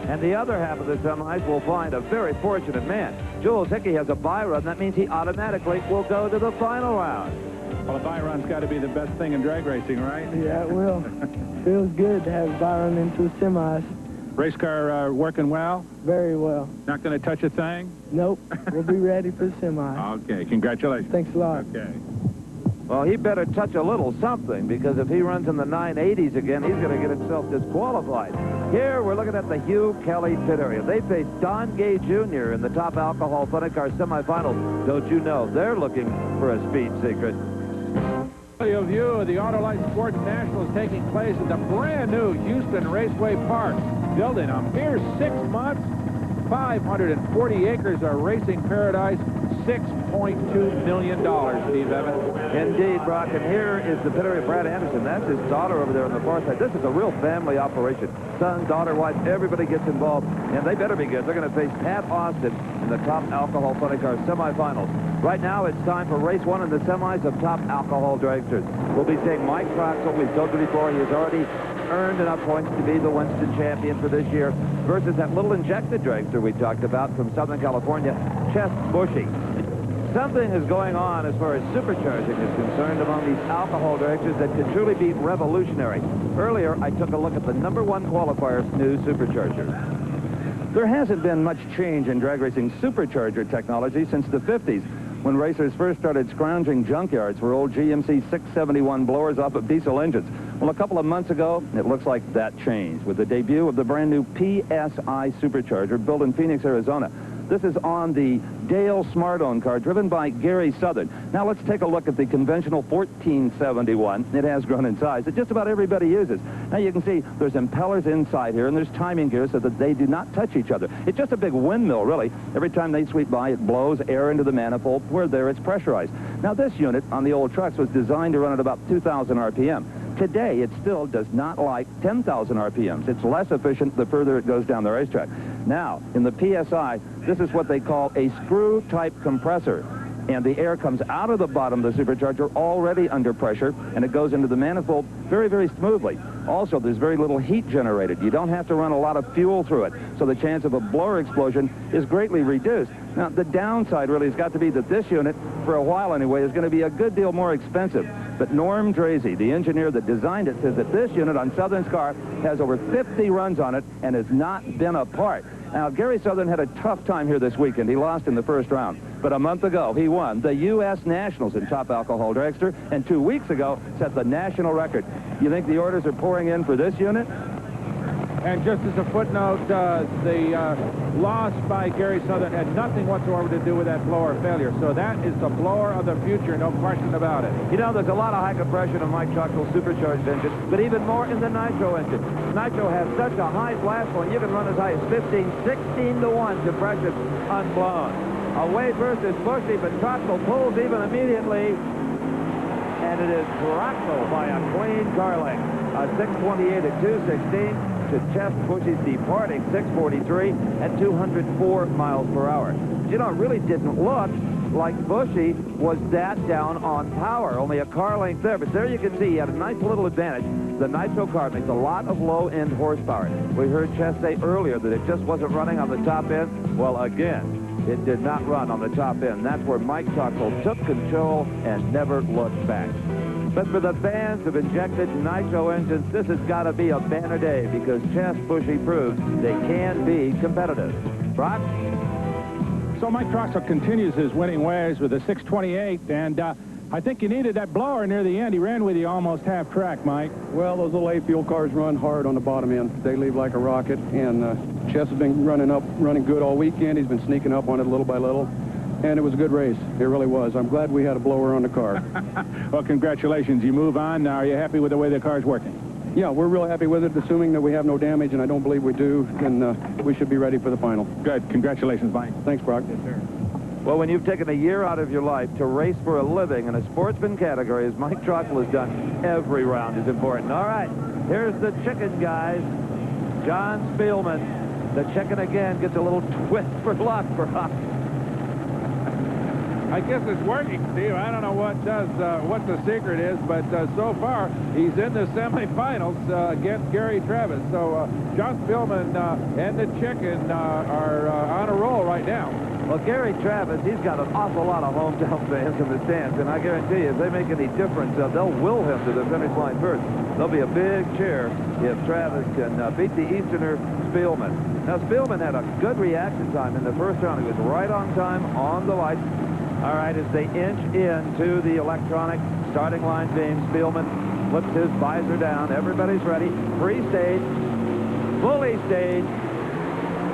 And the other half of the semis will find a very fortunate man. Jules Hickey has a bye run. That means he automatically will go to the final round. Well, a bye run's got to be the best thing in drag racing, right? Yeah, it will. Feels good to have Byron into the semis. Race car working well? Very well. Not going to touch a thing? Nope. We'll be ready for the semis. Okay, congratulations. Thanks a lot. Okay. Well, he better touch a little something, because if he runs in the 980s again, he's going to get himself disqualified. Here, we're looking at the Hugh Kelly pit area. They face Don Gay Jr. in the top alcohol funny car semifinals. Don't you know, they're looking for a speed secret. Video view of the Autolite Sports Nationals taking place at the brand new Houston Raceway Park. Built in a mere 6 months, 540 acres of racing paradise, $6.2 million, Steve Evans. Indeed, Brock, and here is the pit area of Brad Anderson. That's his daughter over there on the far side. This is a real family operation. Son, daughter, wife, everybody gets involved, and they better be good. They're going to face Pat Austin in the top alcohol funny car semifinals. Right now, it's time for race 1 in the semis of top alcohol dragsters. We'll be seeing Mike Troxel. We've told you before, he has already earned enough points to be the Winston champion for this year, versus that little injected dragster we talked about from Southern California, Chess Bushy. Something is going on as far as supercharging is concerned among these alcohol dragsters that could truly be revolutionary. Earlier, I took a look at the #1 qualifier's new supercharger. There hasn't been much change in drag racing supercharger technology since the 50s, when racers first started scrounging junkyards for old GMC 671 blowers off of diesel engines. Well, a couple of months ago, it looks like that changed with the debut of the brand new PSI supercharger built in Phoenix, Arizona. This is on the Dale Smart-Owned car driven by Gary Southern. Now let's take a look at the conventional 1471. It has grown in size that just about everybody uses. Now you can see there's impellers inside here, and there's timing gears so that they do not touch each other. It's just a big windmill, really. Every time they sweep by, it blows air into the manifold. Where there, it's pressurized. Now this unit on the old trucks was designed to run at about 2,000 RPM. Today, it still does not like 10,000 RPMs. It's less efficient the further it goes down the racetrack. Now, in the PSI, this is what they call a screw-type compressor. And the air comes out of the bottom of the supercharger already under pressure, and it goes into the manifold very, very smoothly. Also, there's very little heat generated. You don't have to run a lot of fuel through it, so the chance of a blower explosion is greatly reduced. Now, the downside really has got to be that this unit, for a while anyway, is going to be a good deal more expensive. But Norm Drazy, the engineer that designed it, says that this unit on Southern's car has over 50 runs on it and has not been apart. Now, Gary Southern had a tough time here this weekend. He lost in the first round. But a month ago, he won the U.S. Nationals in top alcohol dragster, and 2 weeks ago set the national record. You think the orders are pouring in for this unit? And just as a footnote, the loss by Gary Southern had nothing whatsoever to do with that blower failure. So that is the blower of the future, no question about it. You know, there's a lot of high compression in Mike Troxell's supercharged engine, but even more in the nitro engine. Nitro has such a high blast point, you can run as high as 15, 16 to 1 compression unblown. Away versus Bushy, but Troxell pulls even immediately, and it is Troxell by a clean car length. A 628 at 216 to Chess Bushy's departing 643 at 204 miles per hour. You know, it really didn't look like Bushy was that down on power, only a car length there, but there you can see he had a nice little advantage. The nitro car makes a lot of low-end horsepower. We heard Chess say earlier that it just wasn't running on the top end. Well, again, it did not run on the top end. That's where Mike Troxell took control and never looked back. But for the fans of injected nitro engines, this has got to be a banner day because Chess Bushy proves they can be competitive. Brock? So Mike Troxell continues his winning ways with a 628, and I think you needed that blower near the end. He ran with you almost half track, Mike. Well, those little A-fuel cars run hard on the bottom end. They leave like a rocket, and Chess has been running good all weekend. He's been sneaking up on it little by little. And it was a good race. It really was. I'm glad we had a blower on the car. Well, congratulations. You move on. Now, are you happy with the way the car's working? Yeah, we're real happy with it, assuming that we have no damage, and I don't believe we do, then we should be ready for the final. Good. Congratulations, Mike. Thanks, Brock. Yes, sir. Well, when you've taken a year out of your life to race for a living in a sportsman category, as Mike Troxell has done, every round is important. All right, here's the chicken, guys. John Spielman. The chicken again gets a little twist for luck for us. I guess it's working, Steve. I don't know what the secret is, but so far he's in the semifinals against Gary Travis. So John Spielman and the chicken are on a roll right now. Well, Gary Travis, he's got an awful lot of hometown fans in the stands, and I guarantee you, if they make any difference, they'll will him to the finish line first. There'll be a big cheer if Travis can beat the Easterner Spielman. Now, Spielman had a good reaction time in the first round. He was right on time on the lights. All right, as they inch into the electronic starting line beam, Spielman flips his visor down. Everybody's ready. Free stage, fully stage,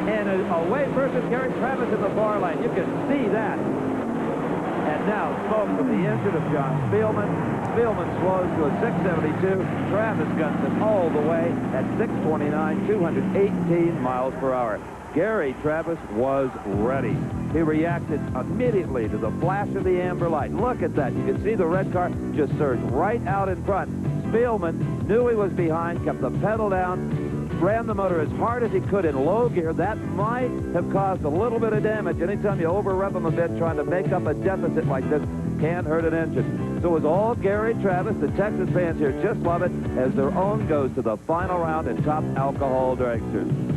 and away versus Gary Travis in the bar line. You can see that. And now smoke from the engine of John Spielman. Spielman slows to a 672. Travis guns it all the way at 629, 218 miles per hour. Gary Travis was ready. He reacted immediately to the flash of the amber light. Look at that. You can see the red car just surged right out in front. Spielman knew he was behind, kept the pedal down, ran the motor as hard as he could in low gear. That might have caused a little bit of damage. Anytime you over-rev them a bit trying to make up a deficit like this, can hurt an engine. So it was all Gary Travis. The Texas fans here just love it as their own goes to the final round in top alcohol dragsters.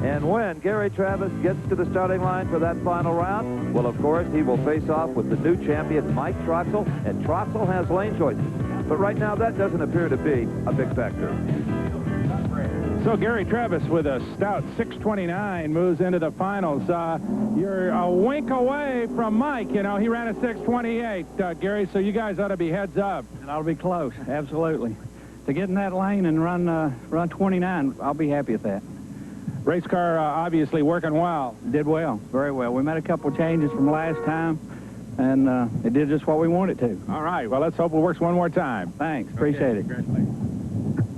And when Gary Travis gets to the starting line for that final round, well, of course, he will face off with the new champion, Mike Troxell, and Troxell has lane choices. But right now, that doesn't appear to be a big factor. So Gary Travis with a stout 629 moves into the finals. You're a wink away from Mike. You know, he ran a 628, Gary, so you guys ought to be heads up. And I'll be close, absolutely. To get in that lane and run 29, I'll be happy with that. Race car obviously working well. Did well, very well. We made a couple changes from last time, and it did just what we wanted to. All right, well, let's hope it works one more time. Thanks, appreciate it.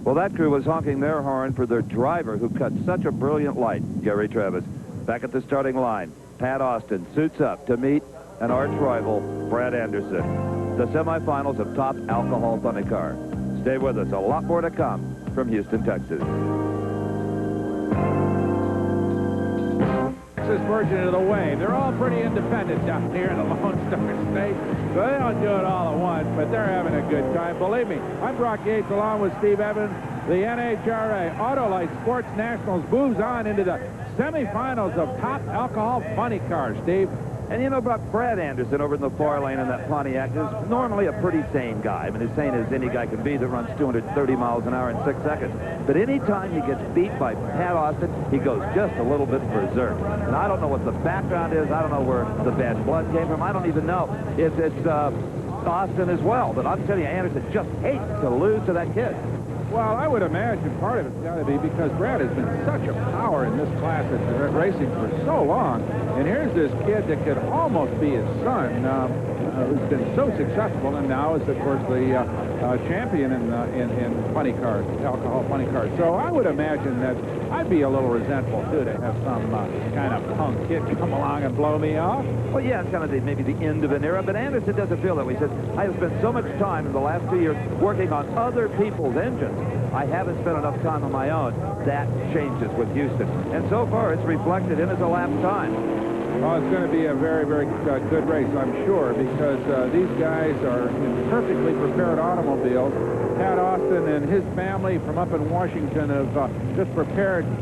Well, that crew was honking their horn for their driver who cut such a brilliant light, Gary Travis. Back at the starting line, Pat Austin suits up to meet an arch rival, Brad Anderson. The semifinals of top alcohol funny car. Stay with us, a lot more to come from Houston, Texas. Texas version of the wave. They're all pretty independent down here in the Lone Star State. So they don't do it all at once, but they're having a good time. Believe me, I'm Brock Yates along with Steve Evans. The NHRA Autolite Sports Nationals moves on into the semifinals of top alcohol funny cars, Steve. And you know about Brad Anderson over in the far lane in that Pontiac is normally a pretty sane guy. I mean, as sane as any guy can be that runs 230 miles an hour in 6 seconds. But anytime he gets beat by Pat Austin, he goes just a little bit berserk. And I don't know what the background is. I don't know where the bad blood came from. I don't even know. It's Austin as well. But I'm telling you, Anderson just hates to lose to that kid. Well, I would imagine part of it's got to be because Brad has been such a power in this class at racing for so long. And here's this kid that could almost be his son, who's been so successful, and now is, of course, the champion in funny cars, alcohol funny cars. So I would imagine that I'd be a little resentful, too, to have some kind of punk kid come along and blow me off. Well, yeah, it's kind of maybe the end of an era, but Anderson doesn't feel that way. He says, I have spent so much time in the last 2 years working on other people's engines. I haven't spent enough time on my own. That changes with Houston. And so far, it's reflected in his elapsed time. Well, it's going to be a very, very good race, I'm sure, because these guys are in perfectly prepared automobiles. Pat Austin and his family from up in Washington have just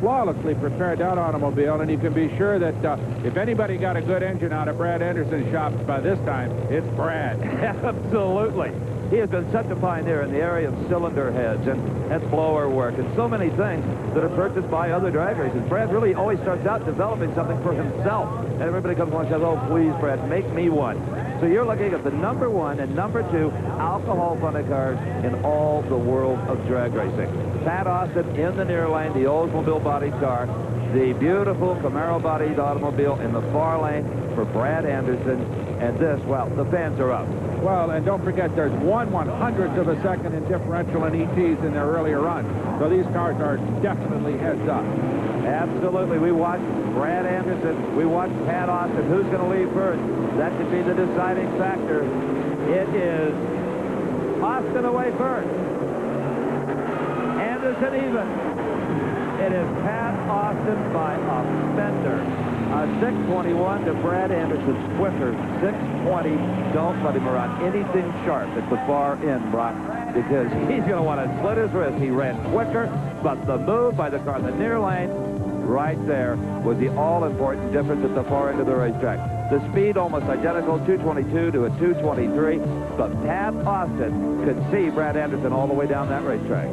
flawlessly prepared that automobile, and you can be sure that if anybody got a good engine out of Brad Anderson's shop by this time, it's Brad. Absolutely. He has been such a pioneer in the area of cylinder heads and blower work and so many things that are purchased by other drag racers. Brad really always starts out developing something for himself. And everybody comes along and says, oh, please, Brad, make me one. So you're looking at the #1 and #2 alcohol funny cars in all the world of drag racing. Pat Austin in the near lane, the Oldsmobile bodied car. The beautiful Camaro-bodied automobile in the far lane for Brad Anderson. And this, well, the fans are up. Well, and don't forget, there's 1/100th of a second in differential and ETs in their earlier run. So these cars are definitely heads up. Absolutely. We watched Brad Anderson. We watched Pat Austin. Who's going to leave first? That could be the deciding factor. It is Austin away first. Anderson even. It is Pat Austin by a fender. 6:21 to Brad Anderson's quicker. 6:20. Don't let him around anything sharp at the far end, Brock, because he's going to want to slit his wrist. He ran quicker, but the move by the car in the near lane right there was the all-important difference at the far end of the racetrack. The speed almost identical, 222 to a 223, but Pat Austin could see Brad Anderson all the way down that racetrack.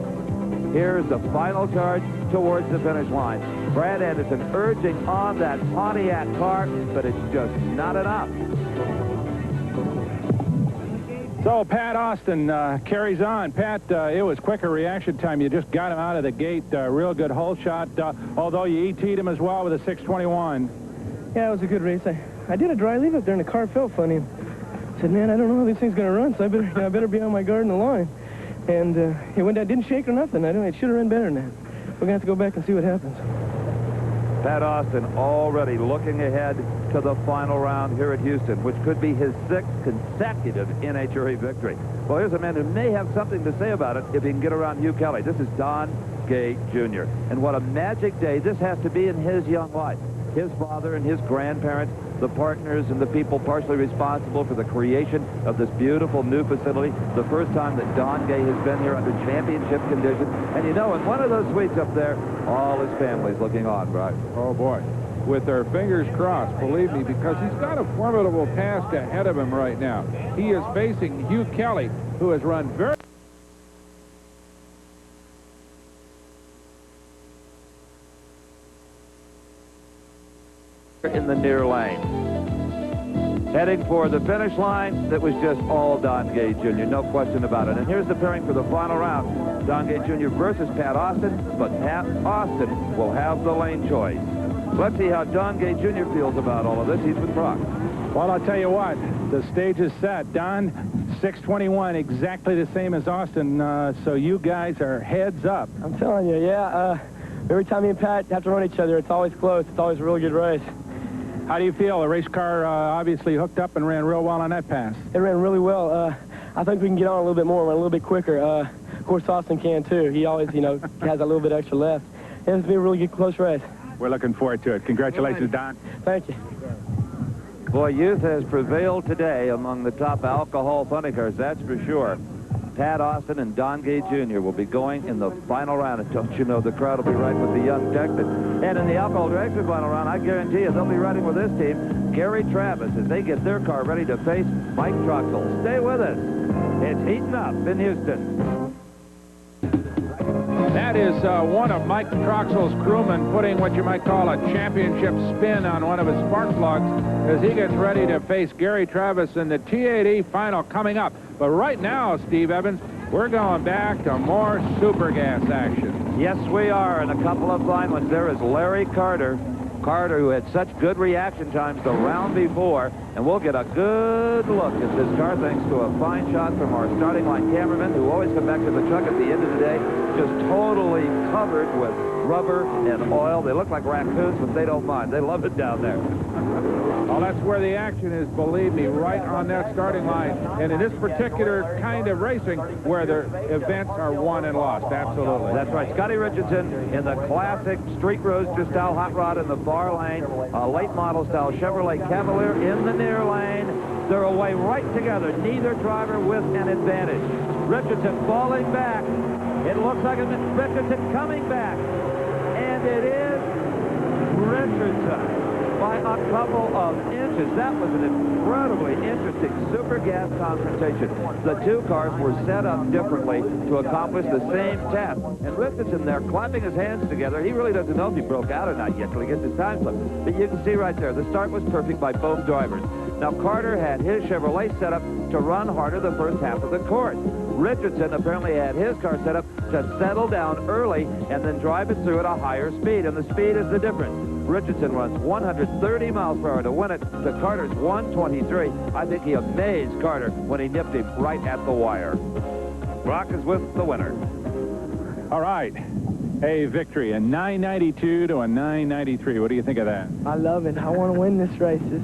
Here's the final charge towards the finish line. Brad Anderson urging on that Pontiac car, but it's just not enough. So Pat Austin carries on. Pat, it was quicker reaction time. You just got him out of the gate. Real good hole shot, although you ET'd him as well with a 6:21. Yeah, it was a good race. I did a dry leave up there, and the car felt funny. I said, man, I don't know how this thing's going to run, so I better be on my guard in the line. And it went down, didn't shake or nothing. It should have run better than that. We're going to have to go back and see what happens. Pat Austin already looking ahead to the final round here at Houston, which could be his 6th consecutive NHRA victory. Well, here's a man who may have something to say about it if he can get around Hugh Kelly. This is Don Gay Jr. And what a magic day this has to be in his young life. His father and his grandparents, the partners and the people partially responsible for the creation of this beautiful new facility. The first time that Don Gay has been here under championship conditions. And you know, in one of those suites up there, all his family's looking on, right? Oh, boy. With their fingers crossed, believe me, because he's got a formidable task ahead of him right now. He is facing Hugh Kelly, who has run very... in the near lane. Heading for the finish line, that was just all Don Gay Jr., no question about it. And here's the pairing for the final round. Don Gay Jr. versus Pat Austin, but Pat Austin will have the lane choice. Let's see how Don Gay Jr. feels about all of this. He's with Brock. Well, I'll tell you what, the stage is set. Don, 6:21, exactly the same as Austin, so you guys are heads up. I'm telling you, yeah. Every time me and Pat have to run each other, it's always close. It's always a really good race. How do you feel? The race car obviously hooked up and ran real well on that pass. It ran really well. I think we can get on a little bit more, run a little bit quicker. Of course, Austin can, too. He always, you know, has a little bit extra left. It's going to be a really good, close race. We're looking forward to it. Congratulations, Don. Thank you. Boy, youth has prevailed today among the top alcohol funny cars, that's for sure. Pat Austin and Don Gay Jr. will be going in the final round. And don't you know, the crowd will be right with the young Texan. And in the alcohol dragster final round, I guarantee you they'll be riding with this team, Gary Travis, as they get their car ready to face Mike Troxel. Stay with us. It's heating up in Houston. That is one of Mike Troxel's crewmen putting what you might call a championship spin on one of his spark plugs. as he gets ready to face Gary Travis in the T80 final coming up. But right now, Steve Evans, we're going back to more Super Gas action. Yes, we are, and a couple of fine ones. There is Larry Carter. Carter, who had such good reaction times the round before, and we'll get a good look at this car thanks to a fine shot from our starting line cameraman, who always come back to the truck at the end of the day just totally covered with rubber and oil. They look like raccoons, but they don't mind. They love it down there. Well, that's where the action is, believe me, right on that starting line. And in this particular kind of racing, where the events are won and lost, absolutely. That's right. Scotty Richardson in the classic street roadster style hot rod in the far lane, a late model style Chevrolet Cavalier in the near lane. They're away right together, neither driver with an advantage. Richardson falling back. It looks like it's Richardson coming back. And it is Richardson by a couple of inches. That was an incredibly interesting Super Gas confrontation. The two cars were set up differently to accomplish the same task. And Richardson there clapping his hands together. He really doesn't know if he broke out or not yet till he gets his time slip. But you can see right there, the start was perfect by both drivers. Now, Carter had his Chevrolet set up to run harder the first half of the course. Richardson apparently had his car set up to settle down early and then drive it through at a higher speed. And the speed is the difference. Richardson runs 130 miles per hour to win it to Carter's 123. I think he amazed Carter when he nipped him right at the wire. Brock is with the winner. All right. A victory, a 992 to a 993. What do you think of that? I love it. I want to win this race. This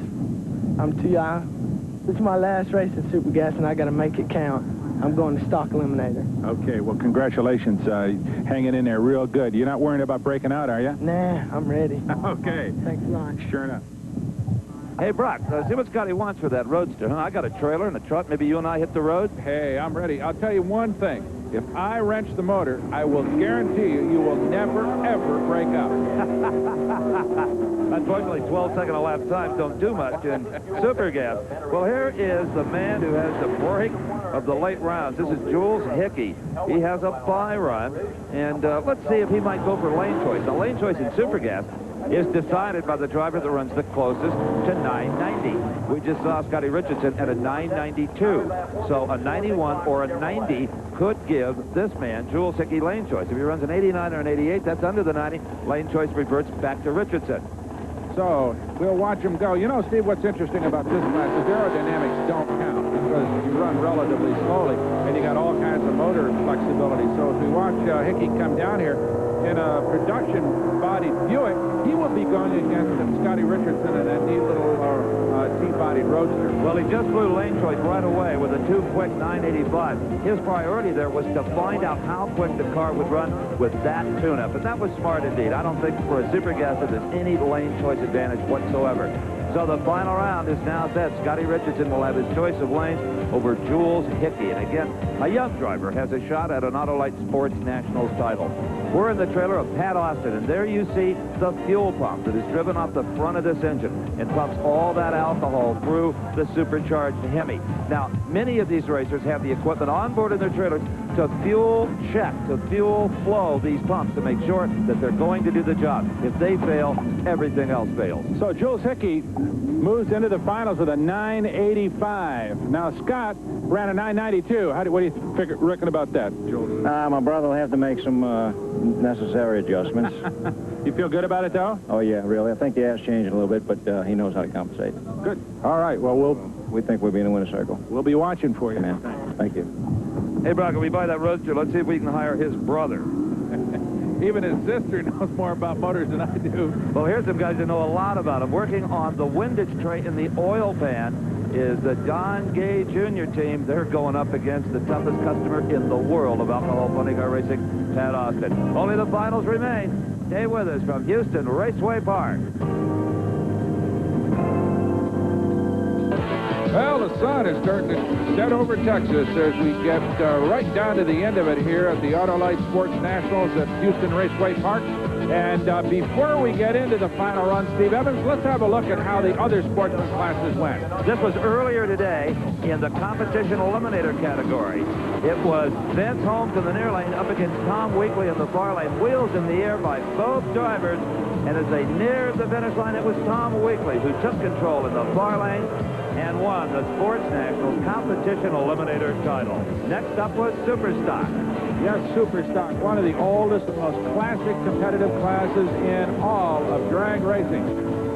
is my last race in Super Gas, and I got to make it count. I'm going to stock eliminator. Okay, well, congratulations. Hanging in there real good. You're not worried about breaking out, are you? Nah, I'm ready. Okay. Thanks a lot. Sure enough. Hey, Brock, see what Scotty wants for that roadster, huh? I got a trailer and a truck. Maybe you and I hit the road? Hey, I'm ready. I'll tell you one thing. If I wrench the motor, I will guarantee you will never, ever break out. Unfortunately, 12-second elapsed times don't do much in Super Gas. Well, here is the man who has the break of the late rounds. This is Jules Hickey. He has a bye run, and let's see if he might go for lane choice. Now, lane choice in Super Gas is decided by the driver that runs the closest to 990. We just saw Scotty Richardson at a 992. So a 91 or a 90 could give this man, Jules Hickey, lane choice. If he runs an 89 or an 88, that's under the 90. Lane choice reverts back to Richardson. So we'll watch him go. You know, Steve, what's interesting about this class is aerodynamics don't count because you run relatively slowly and you got all kinds of motor flexibility. So if we watch Hickey come down here in a production-bodied Buick, he will be going against Scotty Richardson in that neat little T-bodied roadster. Well, he just blew lane choice right away with a too-quick 985. His priority there was to find out how quick the car would run with that tune-up, and that was smart indeed. I don't think for a Super Gas that there's any lane choice advantage whatsoever. So the final round is now set. Scotty Richardson will have his choice of lanes over Jules Hickey. And again, a young driver has a shot at an Autolite Sports Nationals title. We're in the trailer of Pat Austin, and there you see the fuel pump that is driven off the front of this engine and pumps all that alcohol through the supercharged Hemi. Now, many of these racers have the equipment on board in their trailers to fuel check, to fuel flow these pumps to make sure that they're going to do the job. If they fail, everything else fails. So Jules Hickey moves into the finals with a 985. Now, Scott ran a 992. What do you reckon about that, Jules? My brother will have to make some necessary adjustments. You feel good about it, though? Oh, yeah, really. I think the air's changing a little bit, but he knows how to compensate. Good. All right, well, we think we'll be in the winner's circle. We'll be watching for you. Man, thank you. Hey, Brock, if we buy that roadster, let's see if we can hire his brother. Even his sister knows more about motors than I do. Well, here's some guys that know a lot about them. Working on the windage tray in the oil pan is the Don Gay Jr. team. They're going up against the toughest customer in the world of alcohol funny car racing, Pat Austin. Only the finals remain. Stay with us from Houston Raceway Park. Well, the sun is starting to set over Texas as we get right down to the end of it here at the Autolite Sports Nationals at Houston Raceway Park. And before we get into the final run, Steve Evans, let's have a look at how the other sportsman classes went. This was earlier today in the competition eliminator category. It was Vince Holmes in the near lane up against Tom Weekly in the far lane. Wheels in the air by both drivers. And as they neared the finish line, it was Tom Weekly who took control in the far lane and won the Sports Nationals Competition Eliminator title. Next up was Superstock. Yes, Superstock, one of the oldest and most classic competitive classes in all of drag racing.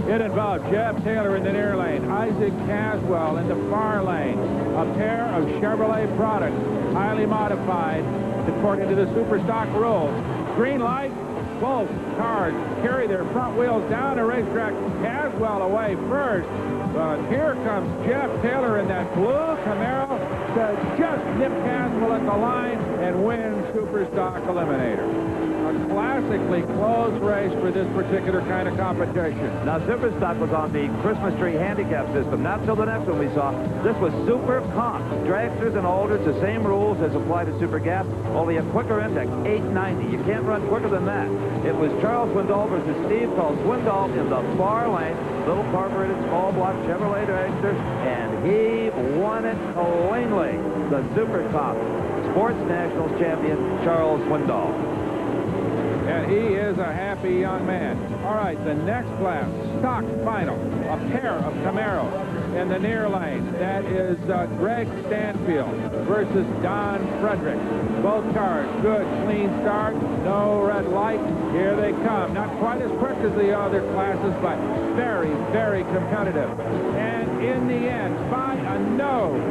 It involved Jeff Taylor in the near lane, Isaac Caswell in the far lane, a pair of Chevrolet products, highly modified according to the Superstock rules. Green light, both cars carry their front wheels down the racetrack. Caswell away first. But here comes Jeff Taylor in that blue Camaro to just nip Caswell at the line and win Superstock Eliminator. A classically close race for this particular kind of competition. Now, Superstock was on the Christmas tree handicap system. Not till the next one we saw. This was Super Comp. Dragsters and Alders, the same rules as apply to Super Gas, only a quicker index, 890. You can't run quicker than that. It was Charles Swindoll versus Steve Cole. Swindoll in the far lane, little carbureted small block Chevrolet dragster, and he won it cleanly. The Super Comp Sports Nationals champion, Charles Swindoll. And he is a happy young man. All right, the next class, stock final, a pair of Camaros in the near lane. That is Greg Stanfield versus Don Frederick. Both cars, good, clean start, no red light. Here they come. Not quite as quick as the other classes, but very, very competitive. And in the end, by a nose,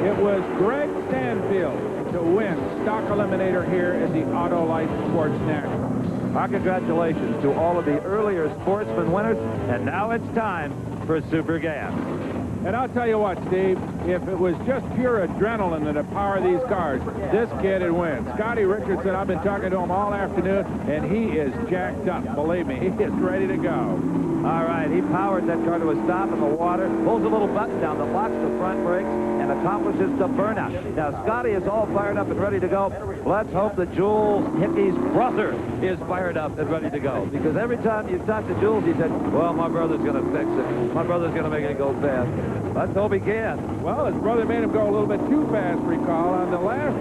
it was Greg Stanfield to win Stock Eliminator here at the Autolite Sports Nationals. Our congratulations to all of the earlier sportsman winners, and now it's time for Super Gas. And I'll tell you what, Steve, if it was just pure adrenaline in the power of these cars, this kid would win. Scotty Richardson, I've been talking to him all afternoon, and he is jacked up. Believe me, he is ready to go. All right, he powered that car to a stop in the water, pulls a little button down that locks the front brakes, and accomplishes the burnout. Now, Scotty is all fired up and ready to go. Let's hope that Jules Hickey's brother is fired up and ready to go. Because every time you talk to Jules, he said, well, my brother's going to fix it. My brother's going to make it go fast. Let's hope he can. Well, his brother made him go a little bit too fast, recall, on the last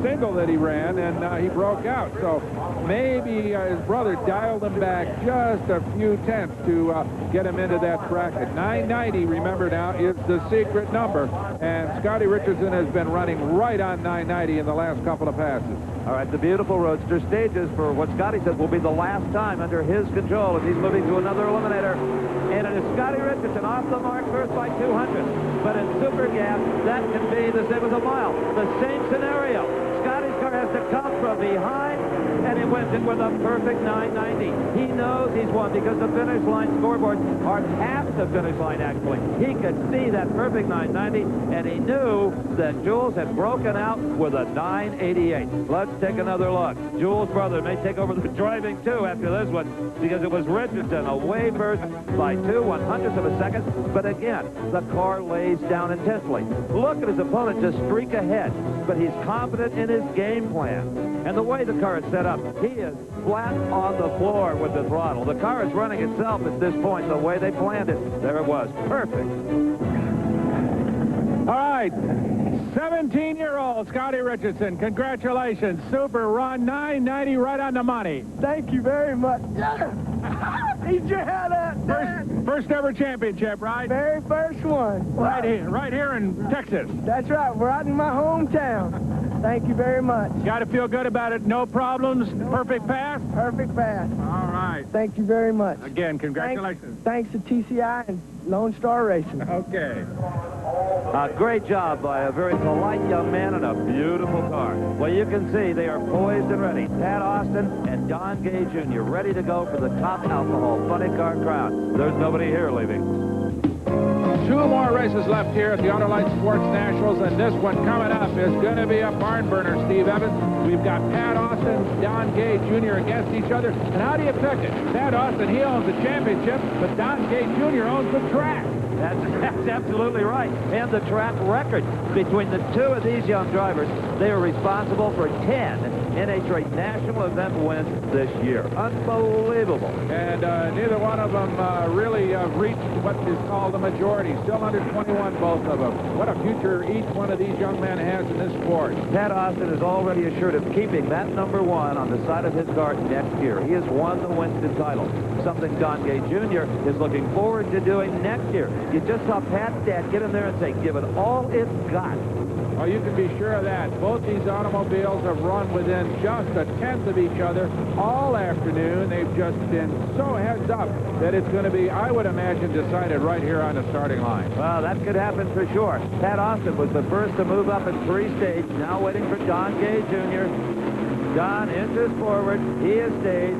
single that he ran, and he broke out. So maybe his brother dialed him back just a few tenths to get him into that bracket. 990, remember now, is the secret number, and Scotty Richardson has been running right on 990 in the last couple of passes. All right, the beautiful roadster stages for what Scotty says will be the last time under his control as he's moving to another eliminator. And it is Scotty Richardson off the mark first by 200. But in Super Gas, that can be the same as a mile. The same scenario. Scotty's car has to come from behind, and he wins it with a perfect 990. He knows he's won because the finish line scoreboards are past the finish line, actually. He could see that perfect 990, and he knew that Jules had broken out with a 988. Let's take another look. Jules' brother may take over the driving, too, after this one, because it was Richardson away first by 2/100ths of a second. But again, the car lays down intensely. Look at his opponent just streak ahead, but he's confident in his game plan. And the way the car is set up, he is flat on the floor with the throttle. The car is running itself at this point the way they planned it. There it was. Perfect. All right. 17-year-old Scotty Richardson, congratulations. Super run, 990 right on the money. Thank you very much. Eat your head out, Dad. First ever championship, right? Very first one. Right here in Texas. That's right, right in my hometown. Thank you very much. Got to feel good about it. No problems. Perfect pass? Perfect pass. All right. Thank you very much. Again, congratulations. Thanks to TCI and Lone Star Racing. Okay. A great job by a very polite young man in a beautiful car. Well, you can see they are poised and ready. Pat Austin and Don Gay Jr. ready to go for the top alcohol funny car crown. There's nobody here leaving. 2 more races left here at the Autolite Sports Nationals, and this one coming up is going to be a barn burner, Steve Evans. We've got Pat Austin and Don Gay Jr. against each other. And how do you pick it? Pat Austin, he owns the championship, but Don Gay Jr. owns the track. That's absolutely right. And the track record between the two of these young drivers, they are responsible for 10 NHRA national event wins this year. Unbelievable. And neither one of them really reached what is called the majority. Still under 21, both of them. What a future each one of these young men has in this sport. Pat Austin is already assured of keeping that #1 on the side of his car next year. He has won the Winston title, something Don Gay Jr. is looking forward to doing next year. You just saw Pat's dad get in there and say, give it all it's got. Well, you can be sure of that. Both these automobiles have run within just a tenth of each other all afternoon. They've just been so heads up that it's going to be, I would imagine, decided right here on the starting line. Well, that could happen for sure. Pat Austin was the first to move up in three-stage. Now waiting for Don Gay Jr. Don inches forward. He is staged.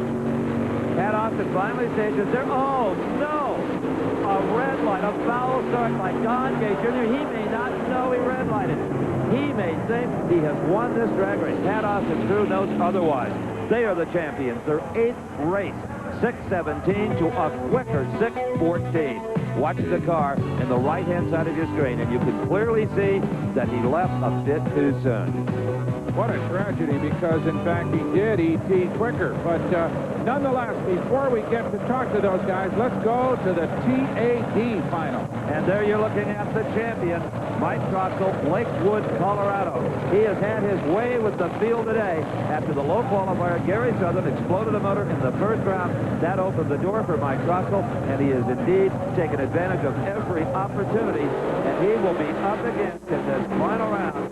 Pat Austin finally stages there. Oh, no! A red light, a foul start by Don Gay Jr. He may not know he red lighted. He may think he has won this drag race. Pat Austin's crew knows otherwise. They are the champions. Their 8th race. 6:17 to a quicker 6:14. Watch the car in the right-hand side of your screen, and you can clearly see that he left a bit too soon. What a tragedy, because, in fact, he did ET quicker. But nonetheless, before we get to talk to those guys, let's go to the TAD final. And there you're looking at the champion, Mike Troxel, Lakewood, Colorado. He has had his way with the field today. After the low qualifier, Gary Southern exploded a motor in the first round. That opened the door for Mike Troxel, and he has indeed taken advantage of every opportunity. And he will be up against in this final round.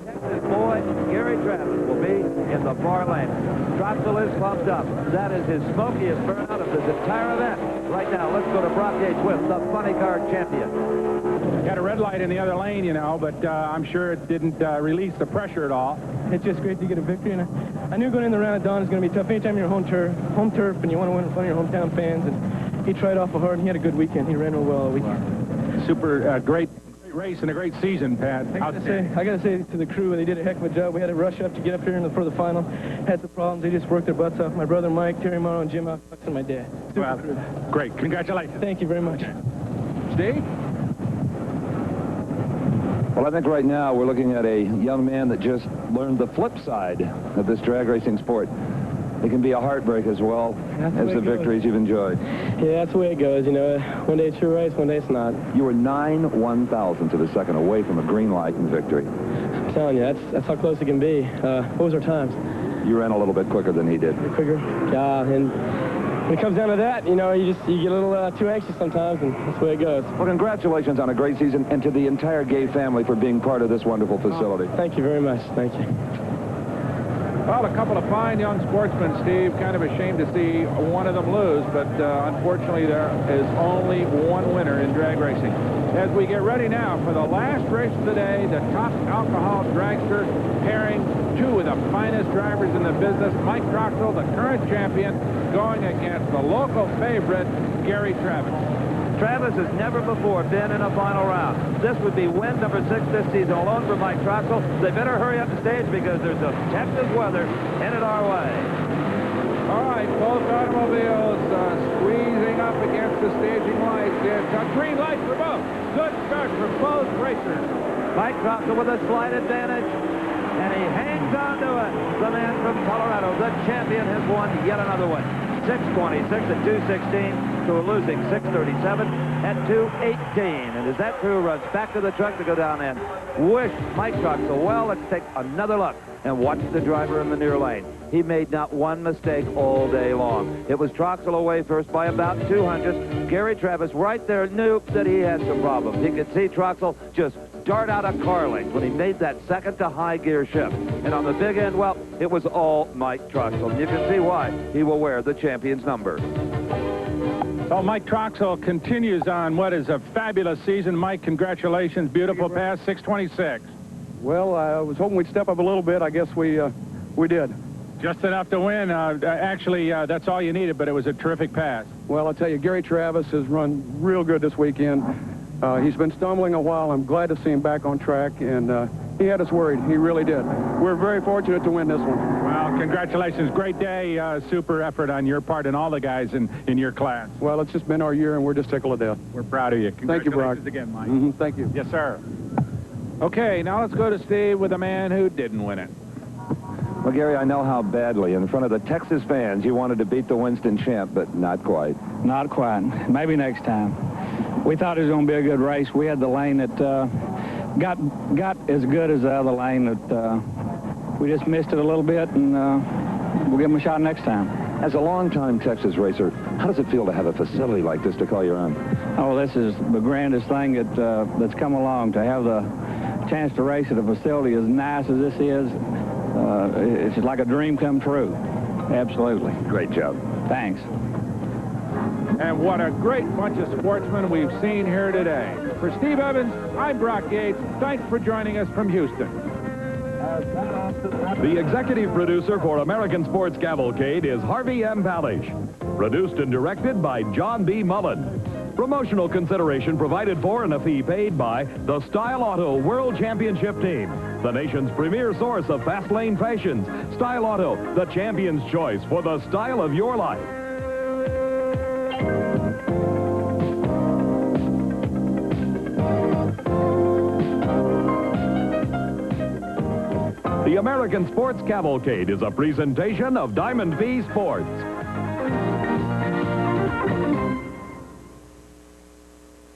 Texas boy, Gary Travis, will be in the far lane. Troxel is pumped up. That is his smokiest burnout of this entire event. Right now, let's go to Brock Yates with the funny car champion. Got a red light in the other lane, you know, but I'm sure it didn't release the pressure at all. It's just great to get a victory, and I knew going in the round at Don is going to be tough. Anytime you're home turf, and you want to win in front of your hometown fans, and he tried awful hard, and he had a good weekend. He ran real well all weekend. Super great race and a great season, Pat. I got to say to the crew, they did a heck of a job. We had to rush up to get up here for the final. Had some problems. They just worked their butts off. My brother Mike, Terry Morrow, and Jim Fox, and my dad. Well, great. Congratulations. Thank you very much. Steve? Well, I think right now we're looking at a young man that just learned the flip side of this drag racing sport. It can be a heartbreak as well as the victories you've enjoyed. Yeah, that's the way it goes. You know, one day it's your race, one day it's not. You were 9 1/1000 of a second away from a green light in victory. I'm telling you, that's how close it can be. What was our times? You ran a little bit quicker than he did. Quicker? Yeah, and when it comes down to that, you know, you get a little too anxious sometimes, and that's the way it goes. Well, congratulations on a great season, and to the entire Gay family for being part of this wonderful facility. Thank you very much. Thank you. Well, a couple of fine young sportsmen, Steve. Kind of a shame to see one of them lose, but unfortunately there is only one winner in drag racing. As we get ready now for the last race of the day, the top alcohol dragster pairing two of the finest drivers in the business, Mike Troxel, the current champion, going against the local favorite, Gary Travis. Travis has never before been in a final round. This would be win number 6 this season alone for Mike Troxel. They better hurry up the stage because there's a Texas weather headed our way. All right, both automobiles squeezing up against the staging lights. It's a green light for both. Good start for both racers. Mike Troxel with a slight advantage, and he hangs on to it. The man from Colorado, the champion, has won yet another one. 6:26 at 2:16 to a losing 6:37 at 2:18. And as that crew runs back to the truck to go down and wish Mike Troxel well, let's take another look and watch the driver in the near lane. He made not one mistake all day long. It was Troxel away first by about 200. Gary Travis right there knew that he had some problems. He could see Troxel just dart out of car length when he made that second to high gear shift. And on the big end, well, it was all Mike Troxel. And you can see why he will wear the champion's number. Well, Mike Troxel continues on what is a fabulous season. Mike, congratulations. Beautiful pass, 6:26. Well, I was hoping we'd step up a little bit. I guess we did. Just enough to win. Actually, that's all you needed, but it was a terrific pass. Well, I'll tell you, Gary Travis has run real good this weekend. He's been stumbling a while. I'm glad to see him back on track, and he had us worried. He really did. We're very fortunate to win this one. Well, Congratulations. Great day. Super effort on your part and all the guys in your class. Well, it's just been our year, and we're just tickled to death. We're proud of you. Thank you, Brock. Congratulations again, Mike. Thank you. Yes, sir. Okay, now let's go to Steve with a man who didn't win it. Well, Gary, I know how badly in front of the Texas fans you wanted to beat the Winston champ, but not quite. Not quite. Maybe next time. We thought it was going to be a good race. We had the lane that got as good as the other lane that we just missed it a little bit, and we'll give them a shot next time. As a longtime Texas racer, how does it feel to have a facility like this to call your own? Oh, this is the grandest thing that's come along. To have the chance to race at a facility as nice as this is, it's like a dream come true. Absolutely. Great job. Thanks. And what a great bunch of sportsmen we've seen here today. For Steve Evans, I'm Brock Yates. Thanks for joining us from Houston. The executive producer for American Sports Cavalcade is Harvey M. Palish. Produced and directed by John B. Mullen. Promotional consideration provided for and a fee paid by the Style Auto World Championship Team, the nation's premier source of fast lane fashions. Style Auto, the champion's choice for the style of your life. The American Sports Cavalcade is a presentation of Diamond V Sports.